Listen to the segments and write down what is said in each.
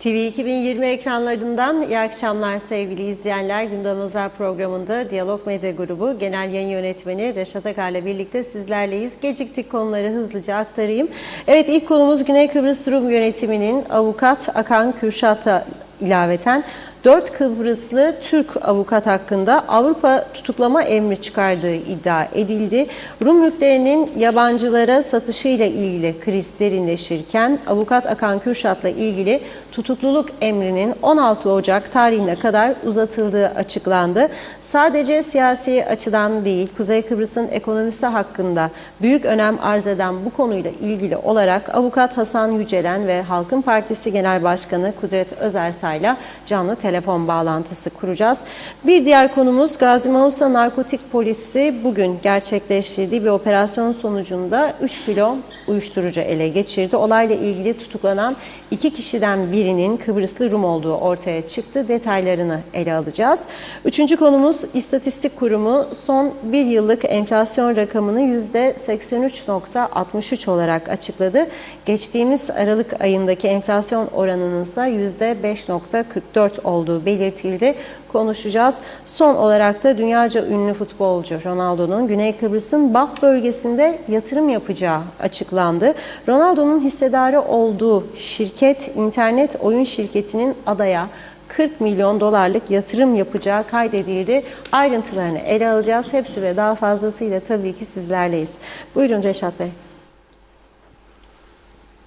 TV 2020 ekranlarından iyi akşamlar sevgili izleyenler. Gündem Özel programında Diyalog Medya Grubu Genel Yayın Yönetmeni Reşat Akar'la birlikte sizlerleyiz. Geciktik, konuları hızlıca aktarayım. Evet, ilk konumuz Güney Kıbrıs Rum Yönetimi'nin avukat Akan Kürşat'a ilaveten 4 Kıbrıslı Türk avukat hakkında Avrupa tutuklama emri çıkardığı iddia edildi. Rum mülklerinin yabancılara satışıyla ilgili kriz derinleşirken avukat Akan Kürşat'la ilgili tutukluluk emrinin 16 Ocak tarihine kadar uzatıldığı açıklandı. Sadece siyasi açıdan değil, Kuzey Kıbrıs'ın ekonomisi hakkında büyük önem arz eden bu konuyla ilgili olarak avukat Hasan Yücelen ve Halkın Partisi Genel Başkanı Kudret Özersay'la canlı telefon bağlantısı kuracağız. Bir diğer konumuz Gazi Mausa Narkotik Polisi bugün gerçekleştirdiği bir operasyon sonucunda 3 kilo uyuşturucu ele geçirdi. Olayla ilgili tutuklanan 2 kişiden birinin Kıbrıslı Rum olduğu ortaya çıktı. Detaylarını ele alacağız. Üçüncü konumuz İstatistik Kurumu son bir yıllık enflasyon rakamını %83,63 olarak açıkladı. Geçtiğimiz Aralık ayındaki enflasyon oranının ise %5,44 olduğu belirtildi. Konuşacağız. Son olarak da dünyaca ünlü futbolcu Ronaldo'nun Güney Kıbrıs'ın Baf bölgesinde yatırım yapacağı açıklandı. Ronaldo'nun hissedarı olduğu şirket, internet oyun şirketinin adaya 40 milyon dolarlık yatırım yapacağı kaydedildi. Ayrıntılarını ele alacağız. Hepsi ve daha fazlasıyla tabii ki sizlerleyiz. Buyurun Reşat Bey.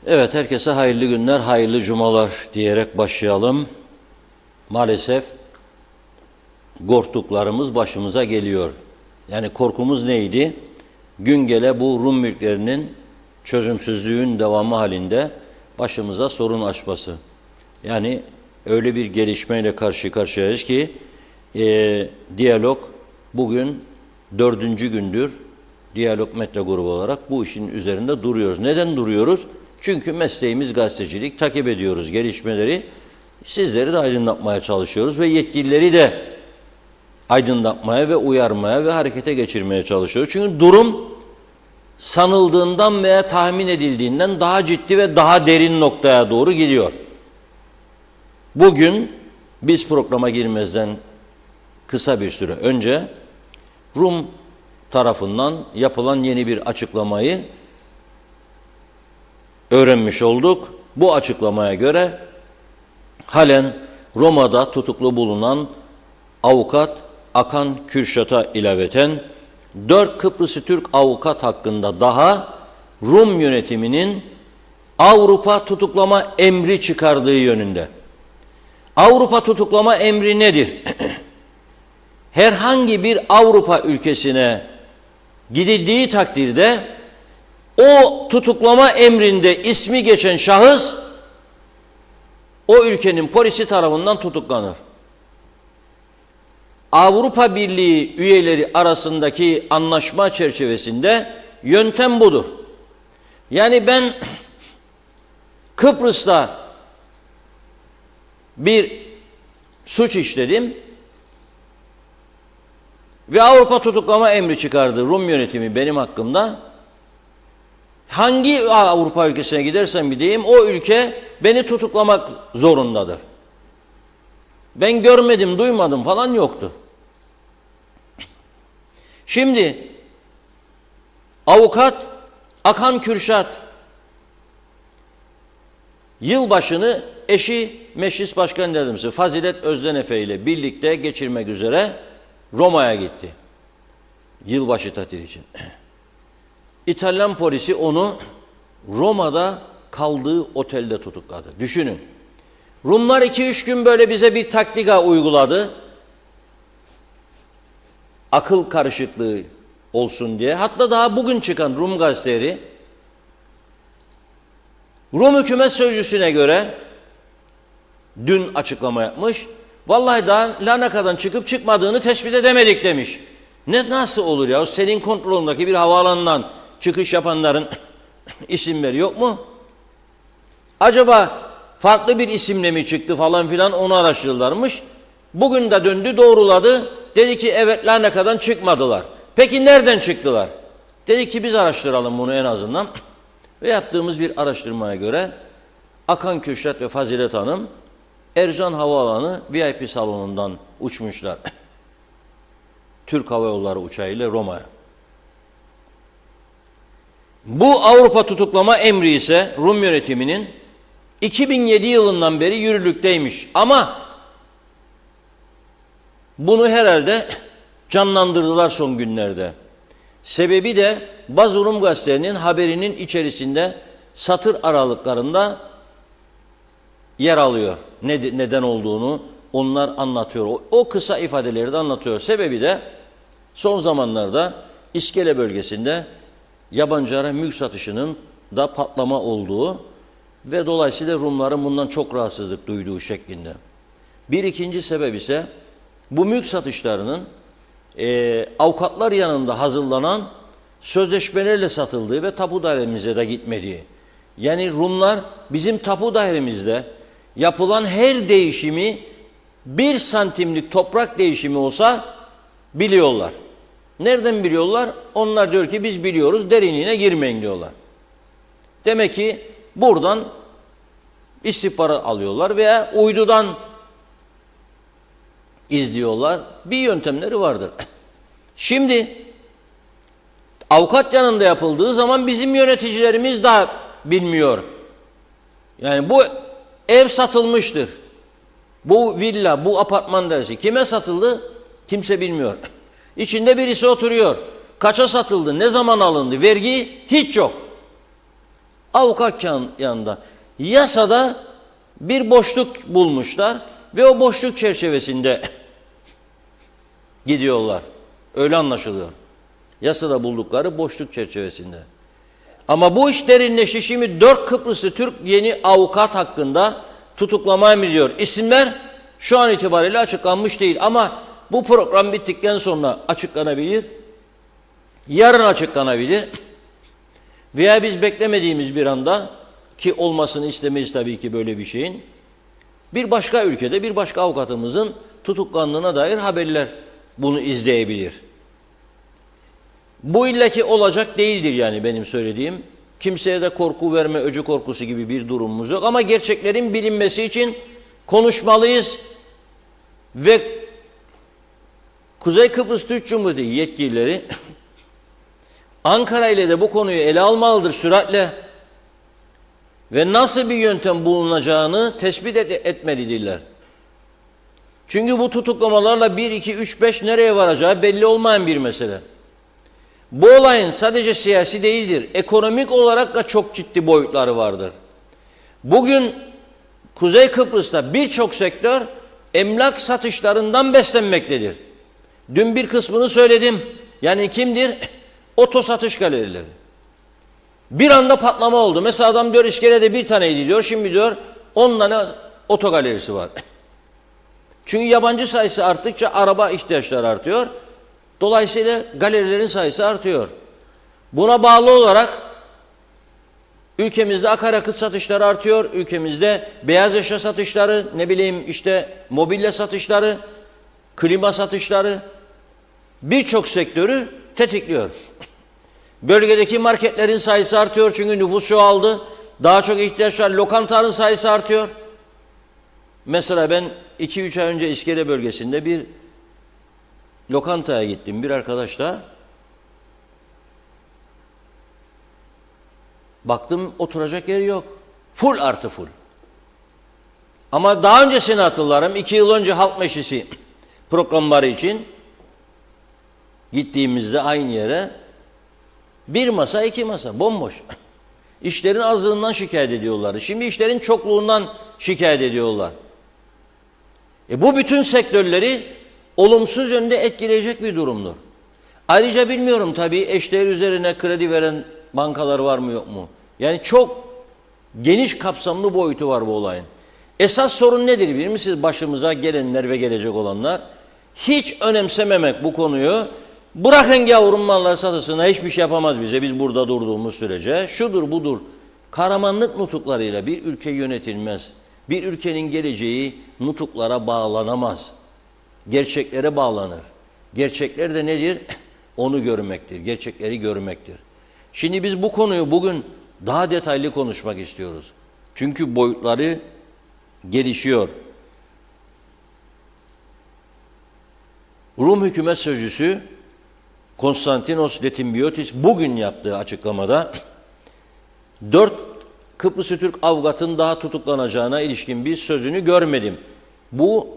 Evet, herkese hayırlı günler, hayırlı cumalar diyerek başlayalım. Maalesef korktuklarımız başımıza geliyor. Yani korkumuz neydi? Gün gele bu Rum mülklerinin çözümsüzlüğün devamı halinde başımıza sorun açması. Yani öyle bir gelişmeyle karşı karşıyayız ki Diyalog bugün 4. gündür Diyalog Medya Grubu olarak bu işin üzerinde duruyoruz. Neden duruyoruz? Çünkü mesleğimiz gazetecilik, takip ediyoruz gelişmeleri. Sizleri de aydınlatmaya çalışıyoruz ve yetkilileri de aydınlatmaya ve uyarmaya ve harekete geçirmeye çalışıyoruz. Çünkü durum sanıldığından veya tahmin edildiğinden daha ciddi ve daha derin noktaya doğru gidiyor. Bugün biz programa girmezden kısa bir süre önce Rum tarafından yapılan yeni bir açıklamayı öğrenmiş olduk. Bu açıklamaya göre halen Roma'da tutuklu bulunan avukat Akan Kürşat'a ilaveten 4 Kıbrıslı Türk avukat hakkında daha Rum yönetiminin Avrupa tutuklama emri çıkardığı yönünde. Avrupa tutuklama emri nedir? Herhangi bir Avrupa ülkesine gidildiği takdirde o tutuklama emrinde ismi geçen şahıs o ülkenin polisi tarafından tutuklanır. Avrupa Birliği üyeleri arasındaki anlaşma çerçevesinde yöntem budur. Yani ben Kıbrıs'ta bir suç işledim ve Avrupa tutuklama emri çıkardı Rum yönetimi benim hakkımda. Hangi Avrupa ülkesine gidersem gideyim o ülke beni tutuklamak zorundadır. Ben görmedim, duymadım falan yoktu. Şimdi avukat Akan Kürşat yılbaşını eşi Meclis Başkan Yardımcısı Fazilet Özdenefe ile birlikte geçirmek üzere Roma'ya gitti. Yılbaşı tatili için. İtalyan polisi onu Roma'da kaldığı otelde tutukladı. Düşünün. Rumlar 2-3 gün böyle bize bir taktika uyguladı. Akıl karışıklığı olsun diye. Hatta daha bugün çıkan Rum gazeteleri Rum hükümet sözcüsüne göre dün açıklama yapmış. Vallahi daha Larnaka'dan çıkıp çıkmadığını tespit edemedik demiş. Nasıl olur ya? Senin kontrolündeki bir havaalanından çıkış yapanların isimleri yok mu? Acaba farklı bir isimle mi çıktı falan filan onu araştırırlarmış. Bugün de döndü doğruladı. Dedi ki evet Larnaka'dan çıkmadılar. Peki nereden çıktılar? Dedi ki biz araştıralım bunu en azından. Ve yaptığımız bir araştırmaya göre Akan Kürşat ve Fazilet Hanım Ercan Havaalanı VIP salonundan uçmuşlar. Türk Hava Yolları uçağıyla Roma'ya. Bu Avrupa tutuklama emri ise Rum yönetiminin 2007 yılından beri yürürlükteymiş. Ama bunu herhalde canlandırdılar son günlerde. Sebebi de bazı Rum gazetelerinin haberinin içerisinde satır aralıklarında yer alıyor. Neden olduğunu onlar anlatıyor. O kısa ifadeleri de anlatıyor. Sebebi de son zamanlarda İskele bölgesinde yabancılara mülk satışının da patlama olduğu ve dolayısıyla Rumların bundan çok rahatsızlık duyduğu şeklinde. Bir ikinci sebep ise bu mülk satışlarının avukatlar yanında hazırlanan sözleşmelerle satıldığı ve tapu dairemize de gitmediği. Yani Rumlar bizim tapu dairemizde yapılan her değişimi 1 santimlik toprak değişimi olsa biliyorlar. Nereden biliyorlar? Onlar diyor ki biz biliyoruz, derinliğine girmeyin diyorlar. Demek ki buradan istihbarat alıyorlar veya uydudan izliyorlar. Bir yöntemleri vardır. Şimdi avukat yanında yapıldığı zaman bizim yöneticilerimiz daha bilmiyor. Yani bu ev satılmıştır. Bu villa, bu apartman dersi kime satıldı? Kimse bilmiyor. İçinde birisi oturuyor. Kaça satıldı? Ne zaman alındı? Vergi hiç yok. Avukat yanında. Yasada bir boşluk bulmuşlar ve o boşluk çerçevesinde gidiyorlar. Öyle anlaşılıyor. Yasada buldukları boşluk çerçevesinde. Ama bu iş derinleşti. Şimdi 4 Kıbrıslı Türk yeni avukat hakkında tutuklama emrediyor. İsimler şu an itibariyle açıklanmış değil ama bu program bittikten sonra açıklanabilir. Yarın açıklanabilir. Veya biz beklemediğimiz bir anda, ki olmasını istemeyiz tabii ki böyle bir şeyin, bir başka ülkede bir başka avukatımızın tutuklandığına dair haberler bunu izleyebilir. Bu illaki olacak değildir yani benim söylediğim. Kimseye de korku verme, öcü korkusu gibi bir durumumuz yok. Ama gerçeklerin bilinmesi için konuşmalıyız. Ve Kuzey Kıbrıs Türk Cumhuriyeti yetkilileri Ankara ile de bu konuyu ele almalıdır süratle. Ve nasıl bir yöntem bulunacağını tespit etmelidirler. Çünkü bu tutuklamalarla 1, 2, 3, 5 nereye varacağı belli olmayan bir mesele. Bu olayın sadece siyasi değildir. Ekonomik olarak da çok ciddi boyutları vardır. Bugün Kuzey Kıbrıs'ta birçok sektör emlak satışlarından beslenmektedir. Dün bir kısmını söyledim. Yani kimdir? Oto satış galerileri. Bir anda patlama oldu. Mesela adam diyor İskele'de bir taneydi diyor. Şimdi diyor 10 tane oto galerisi var. Çünkü yabancı sayısı arttıkça araba ihtiyaçları artıyor. Dolayısıyla galerilerin sayısı artıyor. Buna bağlı olarak ülkemizde akaryakıt satışları artıyor. Ülkemizde beyaz eşya satışları, ne bileyim işte mobilya satışları, klima satışları birçok sektörü tetikliyor. Bölgedeki marketlerin sayısı artıyor çünkü nüfus çoğaldı. Daha çok ihtiyaç var. Lokantaların sayısı artıyor. Mesela ben 2-3 ay önce İskele bölgesinde bir lokantaya gittim bir arkadaşla. Baktım oturacak yer yok. Full artı full. Ama daha öncesini hatırlarım. 2 yıl önce Halk Meclisi programları için gittiğimizde aynı yere bir masa, 2 masa bomboş. İşlerin azlığından şikayet ediyorlardı. Şimdi işlerin çokluğundan şikayet ediyorlar. Bu bütün sektörleri olumsuz yönde etkileyecek bir durumdur. Ayrıca bilmiyorum tabii eşdeğer üzerine kredi veren bankalar var mı yok mu? Yani çok geniş kapsamlı boyutu var bu olayın. Esas sorun nedir bilir misiniz? Başımıza gelenler ve gelecek olanlar hiç önemsememek bu konuyu. Bırakın yavrum mallar satısına hiçbir şey yapamaz bize biz burada durduğumuz sürece. Şudur budur. Kahramanlık nutuklarıyla bir ülke yönetilmez. Bir ülkenin geleceği nutuklara bağlanamaz. Gerçeklere bağlanır. Gerçekler de nedir? Onu görmektir. Gerçekleri görmektir. Şimdi biz bu konuyu bugün daha detaylı konuşmak istiyoruz. Çünkü boyutları gelişiyor. Rum hükümet sözcüsü Konstantinos Letimbiotis bugün yaptığı açıklamada 4 Kıbrıslı Türk avukatın daha tutuklanacağına ilişkin bir sözünü görmedim. Bu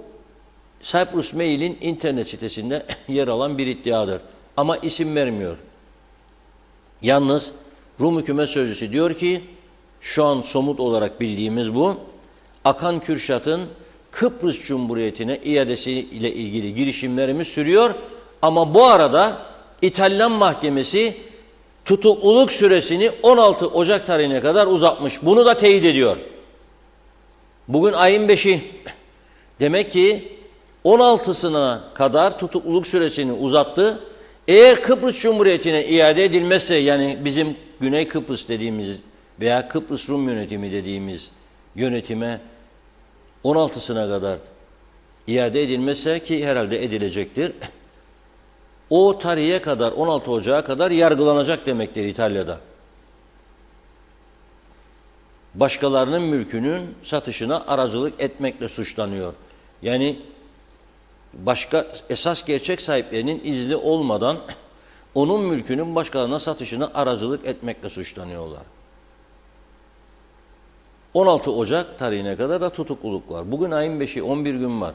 Cyprus Mail'in internet sitesinde yer alan bir iddiadır. Ama isim vermiyor. Yalnız Rum hükümet sözcüsü diyor ki şu an somut olarak bildiğimiz bu. Akan Kürşat'ın Kıbrıs Cumhuriyeti'ne iadesi ile ilgili girişimlerimiz sürüyor. Ama bu arada İtalyan mahkemesi tutukluluk süresini 16 Ocak tarihine kadar uzatmış. Bunu da teyit ediyor. Bugün ayın 5'i. Demek ki 16'sına kadar tutukluluk süresini uzattı. Eğer Kıbrıs Cumhuriyeti'ne iade edilmezse, yani bizim Güney Kıbrıs dediğimiz veya Kıbrıs Rum yönetimi dediğimiz yönetime 16'sına kadar iade edilmezse, ki herhalde edilecektir, o tarihe kadar, 16 Ocak'a kadar yargılanacak demektir İtalya'da. Başkalarının mülkünün satışına aracılık etmekle suçlanıyor. Yani başka esas gerçek sahiplerinin izni olmadan onun mülkünün başkalarına satışına aracılık etmekle suçlanıyorlar. 16 Ocak tarihine kadar da tutukluluk var. Bugün ayın 5'i, 11 gün var.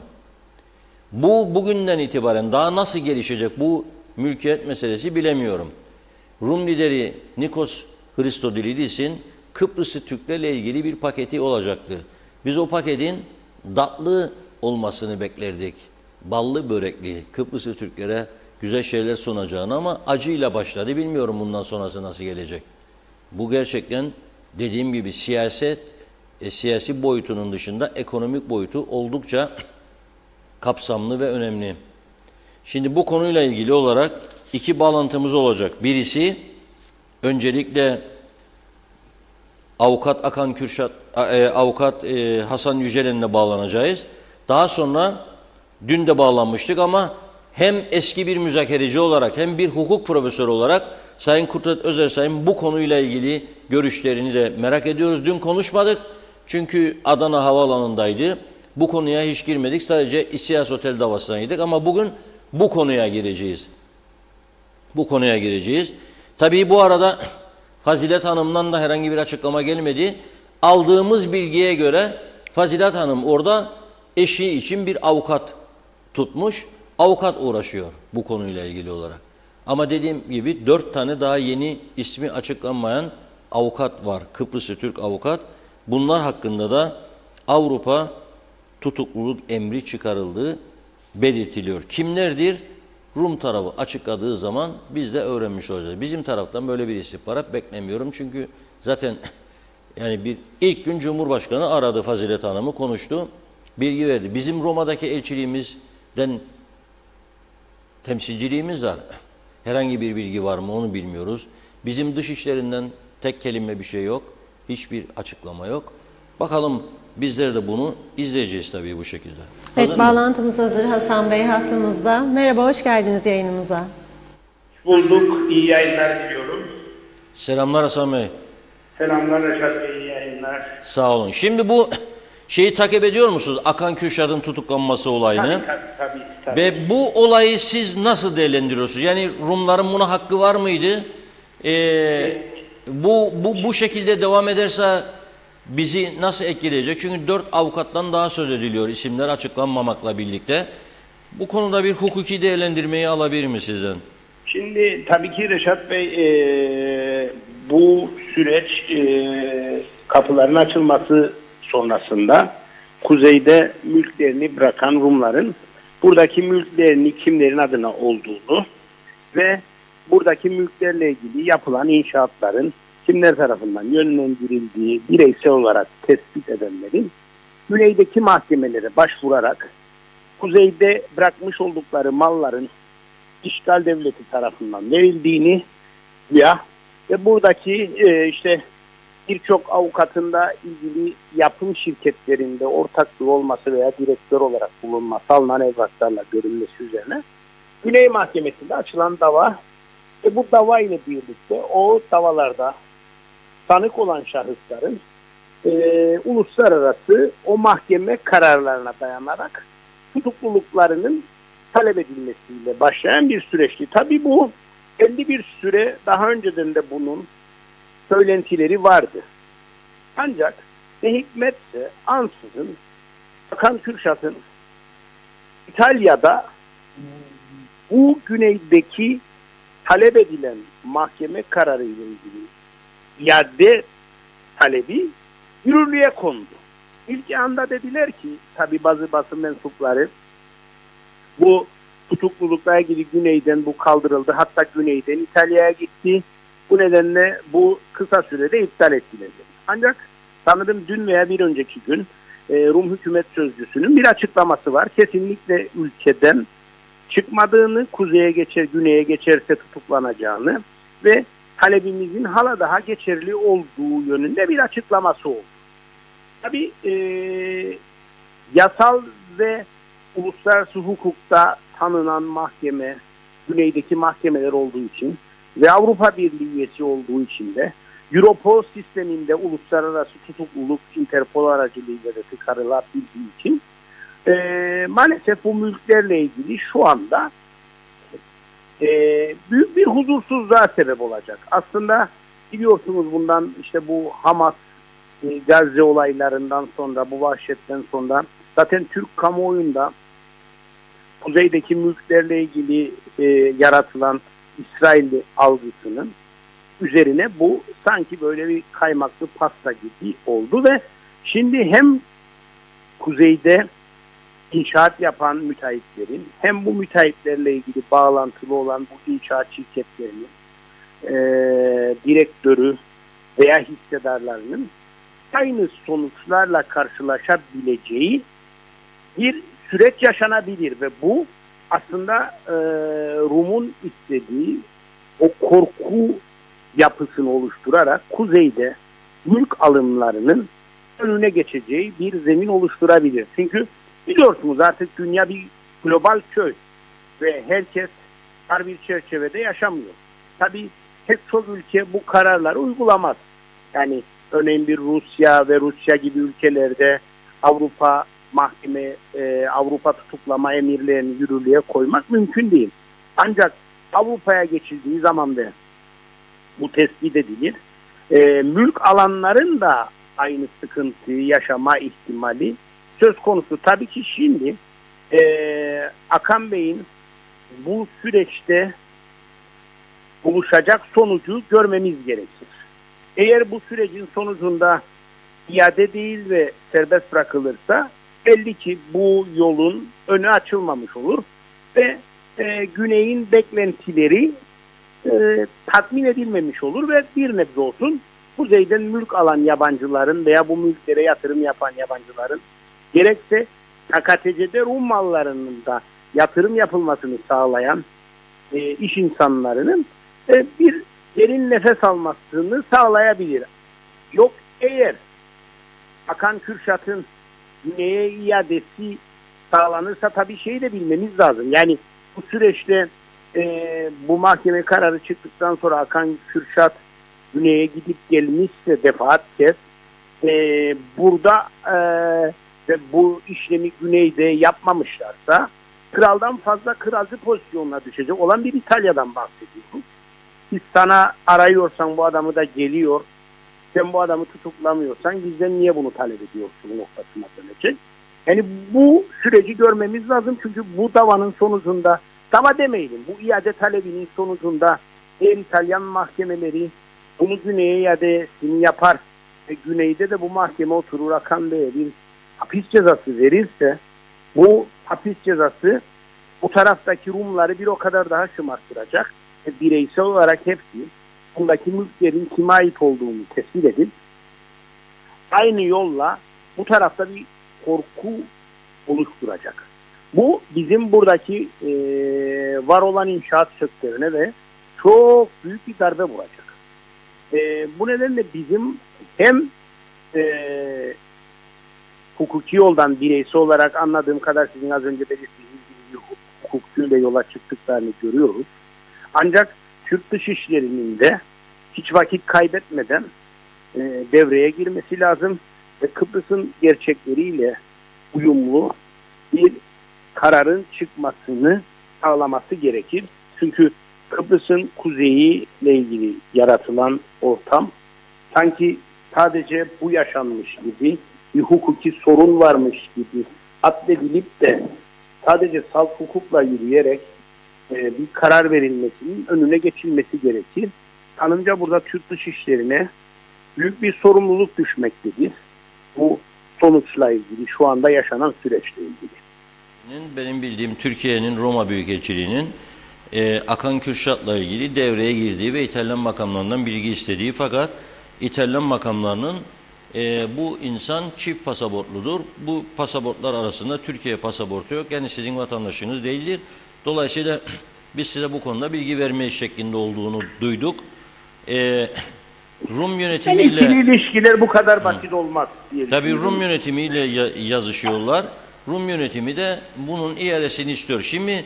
Bugünden itibaren daha nasıl gelişecek bu mülkiyet meselesi bilemiyorum. Rum lideri Nikos Christodilidis'in Kıbrıslı Türklerle ilgili bir paketi olacaktı. Biz o paketin tatlı olmasını beklerdik. Ballı börekli, Kıbrıslı Türklere güzel şeyler sunacağını, ama acıyla başladı. Bilmiyorum bundan sonrası nasıl gelecek. Bu gerçekten dediğim gibi siyasi boyutunun dışında ekonomik boyutu oldukça kapsamlı ve önemli. Şimdi bu konuyla ilgili olarak iki bağlantımız olacak. Birisi öncelikle avukat Hasan Yücelen'le bağlanacağız. Daha sonra dün de bağlanmıştık ama hem eski bir müzakereci olarak hem bir hukuk profesörü olarak Sayın Kudret Özersay'ın bu konuyla ilgili görüşlerini de merak ediyoruz. Dün konuşmadık çünkü Adana Havaalanı'ndaydı. Bu konuya hiç girmedik. Sadece İstihyas Otel davasına girdik ama bugün bu konuya gireceğiz. Bu konuya gireceğiz. Tabii bu arada Fazilet Hanım'dan da herhangi bir açıklama gelmedi. Aldığımız bilgiye göre Fazilet Hanım orada eşi için bir avukat tutmuş. Avukat uğraşıyor bu konuyla ilgili olarak. Ama dediğim gibi 4 tane daha yeni ismi açıklanmayan avukat var. Kıbrıslı Türk avukat. Bunlar hakkında da Avrupa tutukluluk emri çıkarıldığı belirtiliyor. Kimlerdir? Rum tarafı açıkladığı zaman biz de öğrenmiş olacağız. Bizim taraftan böyle bir istihbarat beklemiyorum. Çünkü zaten yani ilk gün Cumhurbaşkanı aradı Fazilet Hanım'ı, konuştu, bilgi verdi. Bizim Roma'daki elçiliğimizden temsilciliğimiz var. Herhangi bir bilgi var mı onu bilmiyoruz. Bizim dış işlerinden tek kelime bir şey yok. Hiçbir açıklama yok. Bakalım bizler de bunu izleyeceğiz tabii bu şekilde. Evet, bağlantımız hazır. Hasan Bey hattımızda. Merhaba, hoş geldiniz yayınımıza. Bulduk, iyi yayınlar diliyorum. Selamlar Hasan Bey. Selamlar Reşat Bey, iyi yayınlar. Sağ olun. Şimdi bu şeyi takip ediyor musunuz? Akan Kürşat'ın tutuklanması olayını. Tabii. Ve bu olayı siz nasıl değerlendiriyorsunuz? Yani Rumların buna hakkı var mıydı? Bu şekilde devam ederse bizi nasıl etkileyecek? Çünkü 4 avukattan daha söz ediliyor, isimler açıklanmamakla birlikte. Bu konuda bir hukuki değerlendirmeyi alabilir mi sizden? Şimdi tabii ki Reşat Bey, bu süreç kapıların açılması sonrasında kuzeyde mülklerini bırakan Rumların buradaki mülklerini kimlerin adına olduğunu ve buradaki mülklerle ilgili yapılan inşaatların kimler tarafından yönlendirildiği bireysel olarak tespit edenlerin güneydeki mahkemelere başvurarak kuzeyde bırakmış oldukları malların işgal devleti tarafından verildiğini ve buradaki işte birçok avukatında ilgili yapım şirketlerinde ortaklığı olması veya direktör olarak bulunması alınan evraklarla görülmesi üzerine Güney Mahkemesi'nde açılan dava ve bu dava ile birlikte o davalarda sanık olan şahısların uluslararası o mahkeme kararlarına dayanarak tutukluluklarının talep edilmesiyle başlayan bir süreçti. Tabii bu belli bir süre daha önceden de bunun söylentileri vardı. Ancak ne hikmetse ansızın Hakan Kürşat'ın İtalya'da bu güneydeki talep edilen mahkeme kararı ile ilgili iade talebi yürürlüğe kondu. İlk anda dediler ki, tabi bazı basın mensupları, bu tutuklulukla ilgili güneyden bu kaldırıldı. Hatta güneyden İtalya'ya gitti. Bu nedenle bu kısa sürede iptal ettiler. Ancak sanırım dün veya bir önceki gün Rum hükümet sözcüsünün bir açıklaması var. Kesinlikle ülkeden çıkmadığını, kuzeye geçer, güneye geçerse tutuklanacağını ve talebimizin hala daha geçerli olduğu yönünde bir açıklaması oldu. Tabii yasal ve uluslararası hukukta tanınan mahkeme, güneydeki mahkemeler olduğu için ve Avrupa Birliği üyesi olduğu için de Europol sisteminde uluslararası tutukluluk Interpol aracılığıyla da çıkarılabildiği için maalesef bu mülklerle ilgili şu anda büyük bir huzursuzluğa sebep olacak. Aslında biliyorsunuz bundan işte bu Hamas Gazze olaylarından sonra, bu vahşetten sonra zaten Türk kamuoyunda kuzeydeki mülklerle ilgili yaratılan İsrailli algısının üzerine bu sanki böyle bir kaymaklı pasta gibi oldu ve şimdi hem kuzeyde inşaat yapan müteahhitlerin hem bu müteahhitlerle ilgili bağlantılı olan bu inşaat şirketlerinin direktörü veya hissedarlarının aynı sonuçlarla karşılaşabileceği bir süreç yaşanabilir ve bu aslında Rum'un istediği o korku yapısını oluşturarak kuzeyde mülk alımlarının önüne geçeceği bir zemin oluşturabilir. Çünkü biliyorsunuz artık dünya bir global köy ve herkes her bir çerçevede yaşamıyor. Tabii pek çok ülke bu kararları uygulamaz. Yani örneğin bir Rusya ve Rusya gibi ülkelerde Avrupa Avrupa tutuklama emirlerini yürürlüğe koymak mümkün değil. Ancak Avrupa'ya geçildiği zaman da bu tespit edilir. Mülk alanların da aynı sıkıntıyı yaşama ihtimali söz konusu. Tabii ki şimdi Hakan Bey'in bu süreçte buluşacak sonucu görmemiz gerekir. Eğer bu sürecin sonucunda iade değil ve serbest bırakılırsa belli ki bu yolun önü açılmamış olur ve Güney'in beklentileri tatmin edilmemiş olur ve bir nebze olsun kuzeyden mülk alan yabancıların veya bu mülklere yatırım yapan yabancıların gerekse KKTC'de Rum mallarının da yatırım yapılmasını sağlayan iş insanlarının bir derin nefes almasını sağlayabilir. Yok eğer Hakan Kürşat'ın güneye iadesi sağlanırsa tabii şeyi de bilmemiz lazım. Yani bu süreçte bu mahkeme kararı çıktıktan sonra Hakan Kürşat güneye gidip gelmişse defaatçe burada ve bu işlemi güneyde yapmamışlarsa kraldan fazla kralcı pozisyonuna düşecek olan bir İtalya'dan bahsediyoruz. Biz sana arıyorsan bu adamı da geliyor. Sen bu adamı tutuklamıyorsan bizden niye bunu talep ediyorsun noktasına dönecek. Yani bu süreci görmemiz lazım çünkü bu davanın sonucunda dava demeyelim. Bu iade talebinin sonucunda eğer İtalyan mahkemeleri bunu güneye iadesini yapar ve güneyde de bu mahkeme oturur Hakan Bey'e bir hapis cezası verirse bu hapis cezası bu taraftaki Rumları bir o kadar daha şımarttıracak. Bireysel olarak hepsi bundaki mülklerin kime ait olduğunu tespit edip aynı yolla bu tarafta bir korku oluşturacak. Bu bizim buradaki var olan inşaat sektörüne de çok büyük bir darbe vuracak. Bu nedenle bizim hem hukuki yoldan bireysel olarak anladığım kadar sizin az önce belirttiğiniz gibi hukukçuyla yola çıktıklarını görüyoruz. Ancak Türk Dışişleri'nin de hiç vakit kaybetmeden devreye girmesi lazım ve Kıbrıs'ın gerçekleriyle uyumlu bir kararın çıkmasını sağlaması gerekir. Çünkü Kıbrıs'ın kuzeyiyle ilgili yaratılan ortam sanki sadece bu yaşanmış gibi, bir hukuki sorun varmış gibi atfedilip de sadece salt hukukla yürüyerek bir karar verilmesinin önüne geçilmesi gerekir. Kanımca burada Türk Dışişleri'ne büyük bir sorumluluk düşmektedir. Bu sonuçla ilgili, şu anda yaşanan süreçle ilgili. Benim bildiğim Türkiye'nin Roma Büyükelçiliği'nin Akan Kürşat'la ilgili devreye girdiği ve İtalyan makamlarından bilgi istediği, fakat İtalyan makamlarının bu insan çift pasaportludur. Bu pasaportlar arasında Türkiye pasaportu yok. Yani sizin vatandaşınız değildir. Dolayısıyla biz size bu konuda bilgi vermeyi şeklinde olduğunu duyduk. Rum yönetimiyle... İkili ilişkiler bu kadar basit olmaz diye Tabii düşünüyorum. Rum yönetimiyle yazışıyorlar. Rum yönetimi de bunun iadesini istiyor. Şimdi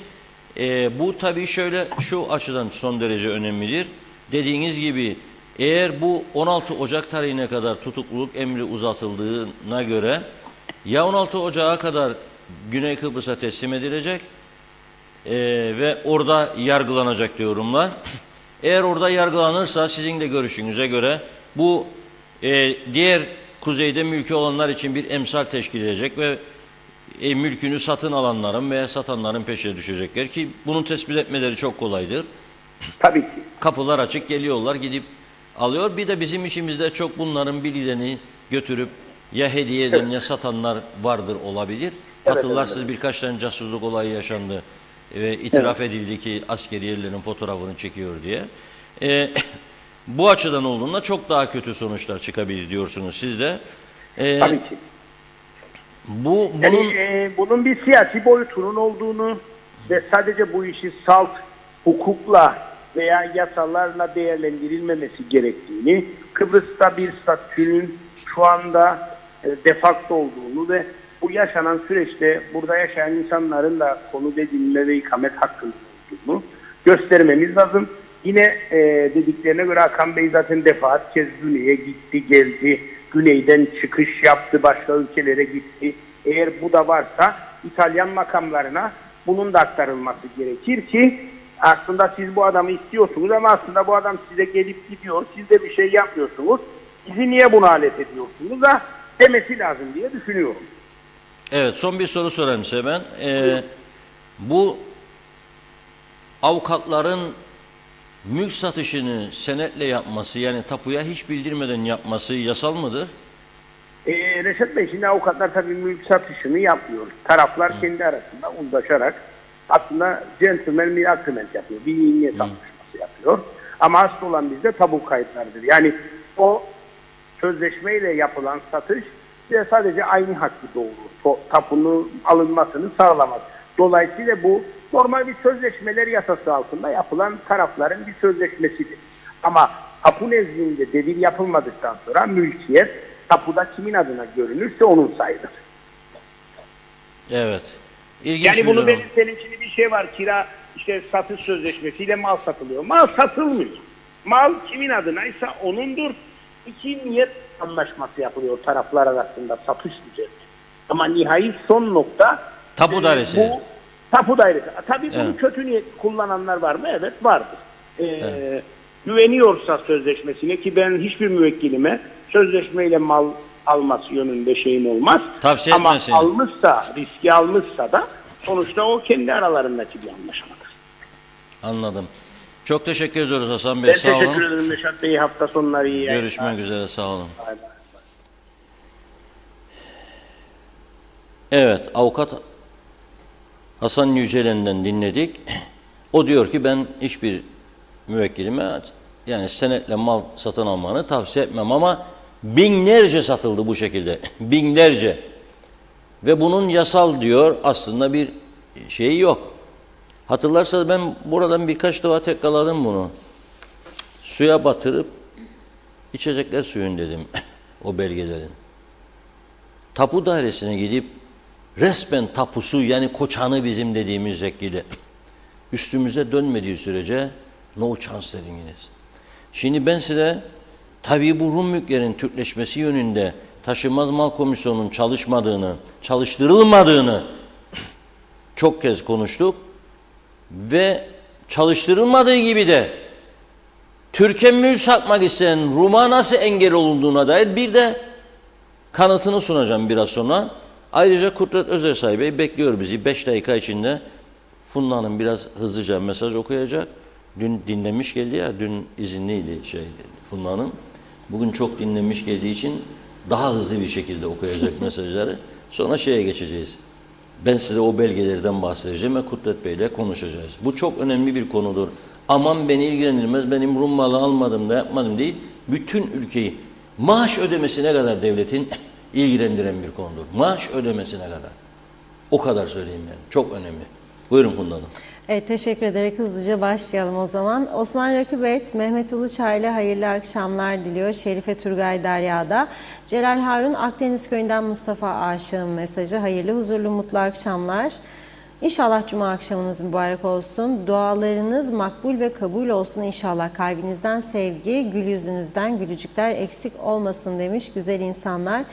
bu tabii şöyle, şu açıdan son derece önemlidir. Dediğiniz gibi eğer bu 16 Ocak tarihine kadar tutukluluk emri uzatıldığına göre ya 16 Ocak'a kadar Güney Kıbrıs'a teslim edilecek ve orada yargılanacak diyorumlar. Eğer orada yargılanırsa sizin de görüşünüze göre bu diğer kuzeyde mülkü olanlar için bir emsal teşkil edecek ve mülkünü satın alanların veya satanların peşine düşecekler ki bunun tespit etmeleri çok kolaydır. Tabii ki. Kapılar açık, geliyorlar, gidip alıyor. Bir de bizim içimizde çok bunların birilerini götürüp ya hediye eden ya satanlar vardır, olabilir. Hatırlarsınız, birkaç tane casusluk olayı yaşandı ve itiraf edildi ki askeriyelerin fotoğrafını çekiyor diye. Bu açıdan olduğunda çok daha kötü sonuçlar çıkabilir diyorsunuz siz de. Tabii ki. Bunun bir siyasi boyutunun olduğunu ve sadece bu işi salt hukukla veya yasalarla değerlendirilmemesi gerektiğini, Kıbrıs'ta bir statünün şu anda defakto olduğunu ve bu yaşanan süreçte burada yaşayan insanların da konu edinme ve ikamet hakkında olduğunu göstermemiz lazım. Yine dediklerine göre Hakan Bey zaten defaat kez Güney'e gitti, geldi. Güney'den çıkış yaptı, başka ülkelere gitti. Eğer bu da varsa İtalyan makamlarına bunun da aktarılması gerekir ki aslında siz bu adamı istiyorsunuz ama aslında bu adam size gelip gidiyor, siz de bir şey yapmıyorsunuz. Bizi niye buna alet ediyorsunuz da demesi lazım diye düşünüyorum. Evet, son bir soru sorayım size ben. Bu avukatların mülk satışını senetle yapması, yani tapuya hiç bildirmeden yapması yasal mıdır? Reşat Bey, şimdi avukatlar tabii mülk satışını yapıyor. Taraflar kendi arasında uzlaşarak aslında gentleman bir agreement yapıyor. Bir niyet anlaşması yapıyor. Ama asıl olan bizde tabu kayıtlarıdır. Yani o sözleşmeyle yapılan satış size sadece aynı hakkı doğurur. Tapunun alınmasını sağlamaz. Dolayısıyla bu normal bir sözleşmeler yasası altında yapılan tarafların bir sözleşmesidir. Ama tapu nezdinde devir yapılmadıktan sonra mülkiyet tapuda kimin adına görünürse onun sayılır. Evet. İlginç Yani bunu durum. senin için bir şey var, kira işte satış sözleşmesiyle mal satılıyor. Mal satılmıyor. Mal kimin adınaysa onundur. İki niyet anlaşması yapılıyor taraflar arasında satış üzerine. Ama nihai son nokta Tapu dairesi. Bu tapu dairesi. Tabii bunu Evet. kötü niyet kullananlar var mı? Evet, vardır. Güveniyorsa sözleşmesine, ki ben hiçbir müvekkilime sözleşmeyle mal alması yönünde şeyim olmaz. Tavsiye ama etmesin. almışsa, riski almışsa da sonuçta o kendi aralarındaki bir anlaşmadır. Anladım. Çok teşekkür ediyoruz Hasan Bey. Ben Sağ olun. teşekkür ederim Reşat Bey. Hafta sonları iyi yayınlar. Görüşmek üzere. Sağ olun. Bay bay. Evet, avukat Hasan Yücelen'den dinledik. O diyor ki ben hiçbir müvekkilime yani senetle mal satın almanı tavsiye etmem, ama binlerce satıldı bu şekilde. Binlerce. Ve bunun yasal diyor aslında bir şeyi yok. Hatırlarsanız ben buradan birkaç defa tekrarladım bunu. Suya batırıp içecekler suyun dedim o belgelerin. Tapu dairesine gidip resmen tapusu, yani koçanı bizim dediğimiz şekilde üstümüze dönmediği sürece no chance dediniz. Şimdi ben size tabii bu Rum mülklerin Türkleşmesi yönünde Taşınmaz Mal Komisyonu'nun çalışmadığını, çalıştırılmadığını çok kez konuştuk ve çalıştırılmadığı gibi de Türkiye mül satmak isteyen Rum'a nasıl engel olunduğuna dair bir de kanıtını sunacağım biraz sonra. Ayrıca Kudret Özersay Bey bekliyor bizi 5 dakika içinde. Funda Hanım biraz hızlıca mesaj okuyacak. Dün dinlemiş geldi ya, dün izinliydi Funda Hanım. Bugün çok dinlemiş geldiği için daha hızlı bir şekilde okuyacak mesajları. Sonra şeye geçeceğiz. Ben size o belgelerden bahsedeceğim ve Kudret Bey ile konuşacağız. Bu çok önemli bir konudur. Aman beni ilgilendirmez, benim Rum malı almadım da yapmadım değil. Bütün ülkeyi maaş ödemesine kadar devletin ilgilendiren bir konudur. Maaş ödemesine kadar. O kadar söyleyeyim yani. Çok önemli. Buyurun Funda Hanım. Evet, teşekkür ederek hızlıca başlayalım o zaman. Osman Rakibet, Mehmet Uluçaylı hayırlı akşamlar diliyor. Şerife Turgay Derya'da. Celal Harun Akdeniz Köyü'nden Mustafa Aşık'ın mesajı. Hayırlı, huzurlu, mutlu akşamlar. İnşallah Cuma akşamınız mübarek olsun. Dualarınız makbul ve kabul olsun inşallah. Kalbinizden sevgi, gül yüzünüzden gülücükler eksik olmasın demiş güzel insanlar.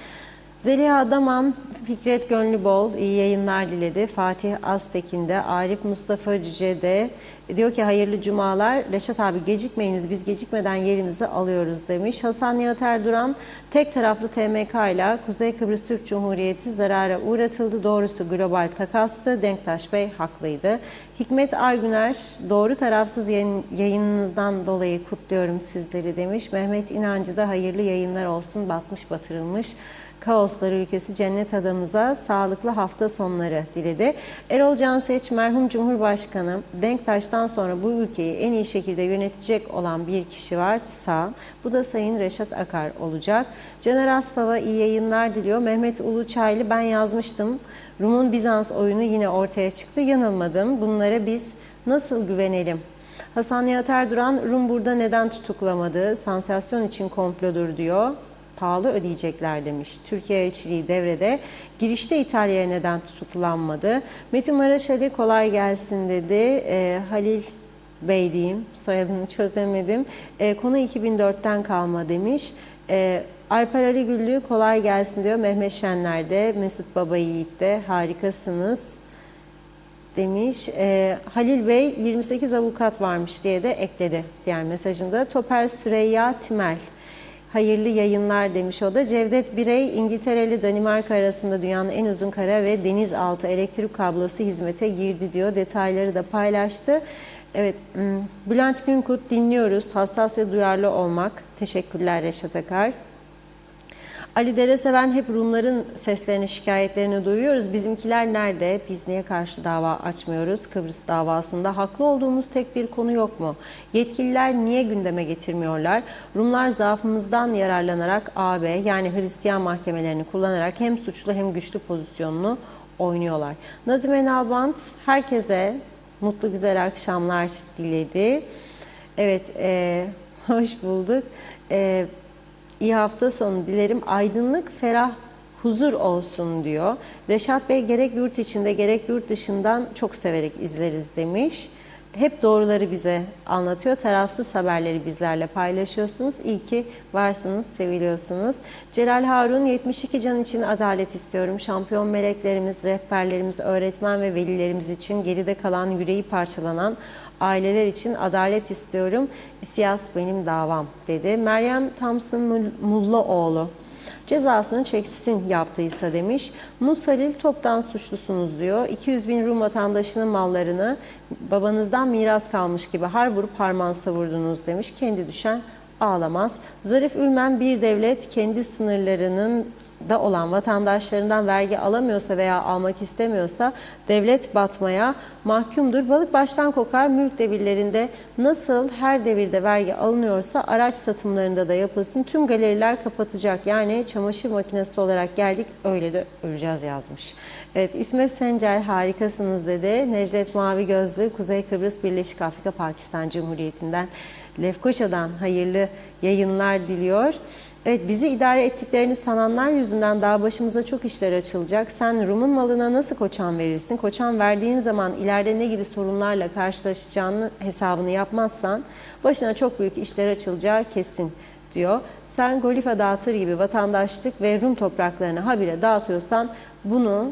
Zeliha Adaman, Fikret Gönlübol iyi yayınlar diledi. Fatih Aztekin de, Arif Mustafa Cüce de diyor ki hayırlı cumalar. Reşat abi gecikmeyiniz, biz gecikmeden yerimizi alıyoruz demiş. Hasan Nihat Erduran, tek taraflı TMK ile Kuzey Kıbrıs Türk Cumhuriyeti zarara uğratıldı. Doğrusu global takastı. Denktaş Bey haklıydı. Hikmet Aygüner, doğru tarafsız yayınınızdan dolayı kutluyorum sizleri demiş. Mehmet İnancı da hayırlı yayınlar olsun, batmış batırılmış kaoslar ülkesi cennet adamıza sağlıklı hafta sonları diledi. Erol Canseç, merhum Cumhurbaşkanı Denktaş'tan sonra bu ülkeyi en iyi şekilde yönetecek olan bir kişi varsa bu da Sayın Reşat Akar olacak. Caner Aspava iyi yayınlar diliyor. Mehmet Uluçaylı, ben yazmıştım. Rum'un Bizans oyunu yine ortaya çıktı. Yanılmadım. Bunlara biz nasıl güvenelim? Hasan Nihat Erduran, Rum burada neden tutuklamadı? Sansasyon için komplodur diyor. Pahalı ödeyecekler demiş. Türkiye elçiliği devrede. Girişte İtalya'ya neden tutuklanmadı? Metin Maraşali kolay gelsin dedi. Halil Bey diyeyim. Soyadını çözemedim. Konu 2004'ten kalma demiş. Alper Ali Güllü kolay gelsin diyor. Mehmet Şenler de, Mesut Baba Yiğit de harikasınız demiş. Halil Bey 28 avukat varmış diye de ekledi diğer mesajında. Topel Süreyya Timel, hayırlı yayınlar demiş o da. Cevdet Birey, İngiltere ile Danimarka arasında dünyanın en uzun kara ve denizaltı elektrik kablosu hizmete girdi diyor. Detayları da paylaştı. Evet, Bülent Günkut dinliyoruz. Hassas ve duyarlı olmak. Teşekkürler Reşat Akar. Ali Dereseven, hep Rumların seslerini, şikayetlerini duyuyoruz. Bizimkiler nerede? Biz niye karşı dava açmıyoruz? Kıbrıs davasında haklı olduğumuz tek bir konu yok mu? Yetkililer niye gündeme getirmiyorlar? Rumlar zaafımızdan yararlanarak AB yani Hristiyan mahkemelerini kullanarak hem suçlu hem güçlü pozisyonunu oynuyorlar. Nazime Nalbant herkese mutlu güzel akşamlar diledi. Evet, hoş bulduk. İyi hafta sonu dilerim. Aydınlık, ferah, huzur olsun diyor. Reşat Bey, gerek yurt içinde gerek yurt dışından çok severek izleriz demiş. Hep doğruları bize anlatıyor. Tarafsız haberleri bizlerle paylaşıyorsunuz. İyi ki varsınız, seviliyorsunuz. Celal Harun, 72 can için adalet istiyorum. Şampiyon meleklerimiz, rehberlerimiz, öğretmen ve velilerimiz için, geride kalan, yüreği parçalanan aileler için adalet istiyorum. İSİAS benim davam dedi. Meryem Thompson Mullaoğlu, cezasını çeksin yaptıysa demiş. Musalil, toptan suçlusunuz diyor. 200 bin Rum vatandaşının mallarını babanızdan miras kalmış gibi har vurup harman savurdunuz demiş. Kendi düşen ağlamaz. Zarif Ülmen, bir devlet kendi sınırlarının da olan vatandaşlarından vergi alamıyorsa veya almak istemiyorsa devlet batmaya mahkumdur. Balık baştan kokar. Mülk devirlerinde nasıl her devirde vergi alınıyorsa araç satımlarında da yapılsın. Tüm galeriler kapatacak. Yani çamaşır makinesi olarak geldik, öyle de öleceğiz yazmış. Evet, İsmet Sencer harikasınız dedi. Necdet Mavi Gözlü, Kuzey Kıbrıs Birleşik Afrika Pakistan Cumhuriyeti'nden, Lefkoşa'dan hayırlı yayınlar diliyor. Evet, bizi idare ettiklerini sananlar yüzünden daha başımıza çok işler açılacak. Sen Rum'un malına nasıl koçan verirsin? Koçan verdiğin zaman ileride ne gibi sorunlarla karşılaşacağını hesabını yapmazsan başına çok büyük işler açılacağı kesin diyor. Sen Golifa dağıtır gibi vatandaşlık ve Rum topraklarını habire dağıtıyorsan bunu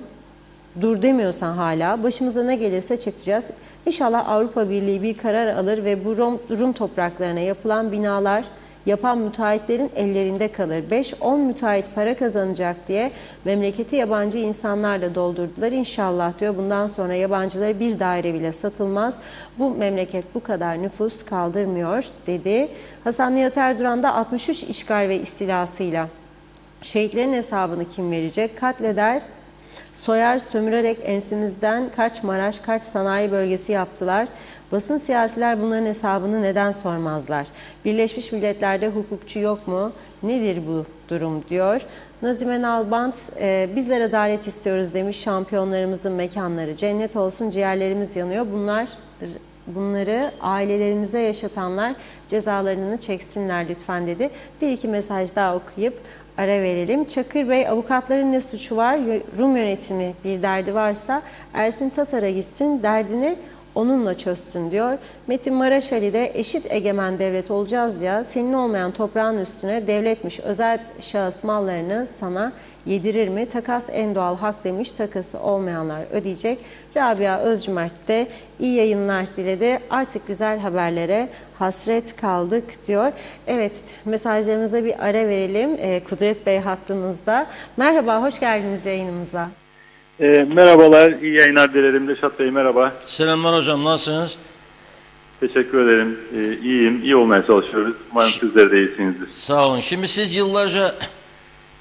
dur demiyorsan hala başımıza ne gelirse çekeceğiz. İnşallah Avrupa Birliği bir karar alır ve bu Rum topraklarına yapılan binalar yapan müteahhitlerin ellerinde kalır. 5-10 müteahhit para kazanacak diye memleketi yabancı insanlarla doldurdular. İnşallah diyor bundan sonra yabancılara bir daire bile satılmaz. Bu memleket bu kadar nüfus kaldırmıyor dedi. Hasan Nihat Erduran da 63 işgal ve istilasıyla şehitlerin hesabını kim verecek? Katleder, soyar, sömürerek ensimizden kaç Maraş, kaç sanayi bölgesi yaptılar. Basın siyasiler bunların hesabını neden sormazlar? Birleşmiş Milletler'de hukukçu yok mu? Nedir bu durum diyor. Nazime Nalbant, bizler adalet istiyoruz demiş. Şampiyonlarımızın mekanları cennet olsun, ciğerlerimiz yanıyor. Bunları ailelerimize yaşatanlar cezalarını çeksinler lütfen dedi. Bir iki mesaj daha okuyup ara verelim. Çakır Bey, avukatların ne suçu var? Rum yönetimi bir derdi varsa Ersin Tatar'a gitsin, derdini onunla çözsün diyor. Metin Maraşali de eşit egemen devlet olacağız ya, senin olmayan toprağın üstüne devletmiş özel şahıs mallarını sana yedirir mi? Takas en doğal hak demiş, takası olmayanlar ödeyecek. Rabia Özcümert de iyi yayınlar diledi. Artık güzel haberlere hasret kaldık diyor. Evet, mesajlarımıza bir ara verelim. Kudret Bey hattımızda. Merhaba, hoş geldiniz yayınımıza. Merhabalar, iyi yayınlar dilerim. Reşat Bey merhaba. Selamlar hocam, nasılsınız? Teşekkür ederim. İyiyim, iyi olmaya çalışıyoruz. Umarım sizler de iyisinizdir. Sağ olun. Şimdi siz yıllarca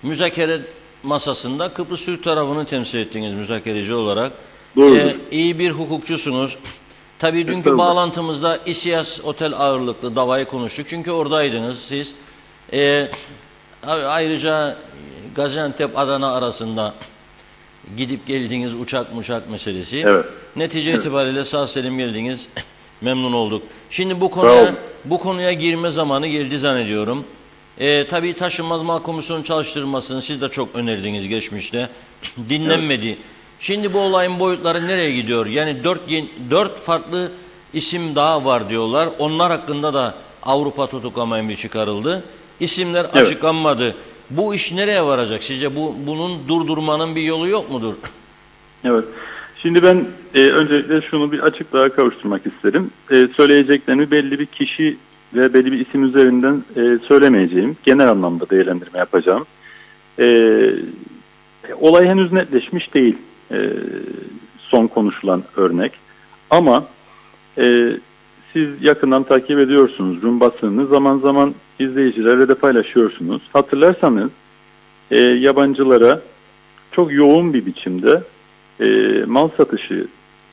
müzakere masasında Kıbrıs Türk tarafını temsil ettiniz müzakereci olarak. Doğrudur. İyi bir hukukçusunuz. Tabii dünkü Estağfurullah. bağlantımızda İSİAS Otel ağırlıklı davayı konuştuk. Çünkü oradaydınız siz. Ayrıca Gaziantep Adana arasında gidip geldiğiniz uçak meselesi. Evet. Netice Evet. itibariyle sağ salim geldiniz. Memnun olduk. Şimdi olun. bu konuya girme zamanı geldi zannediyorum. Tabii taşınmaz mal komisyonu çalıştırmasını siz de çok önerdiniz geçmişte. Dinlenmedi. Evet. Şimdi bu olayın boyutları nereye gidiyor? Yani 4 farklı isim daha var diyorlar. Onlar hakkında da Avrupa tutuklama emri çıkarıldı. İsimler Evet. açıklanmadı. Bu iş nereye varacak? Sizce bunun durdurmanın bir yolu yok mudur? Evet. Şimdi ben öncelikle şunu bir açıklığa kavuşturmak isterim. Söyleyeceklerimi belli bir kişi ve belli bir isim üzerinden söylemeyeceğim. Genel anlamda değerlendirme yapacağım. Olay henüz netleşmiş değil. Son konuşulan örnek. Ama siz yakından takip ediyorsunuz. Rum basınını zaman zaman izleyicilerle de paylaşıyorsunuz. Hatırlarsanız yabancılara çok yoğun bir biçimde mal satışı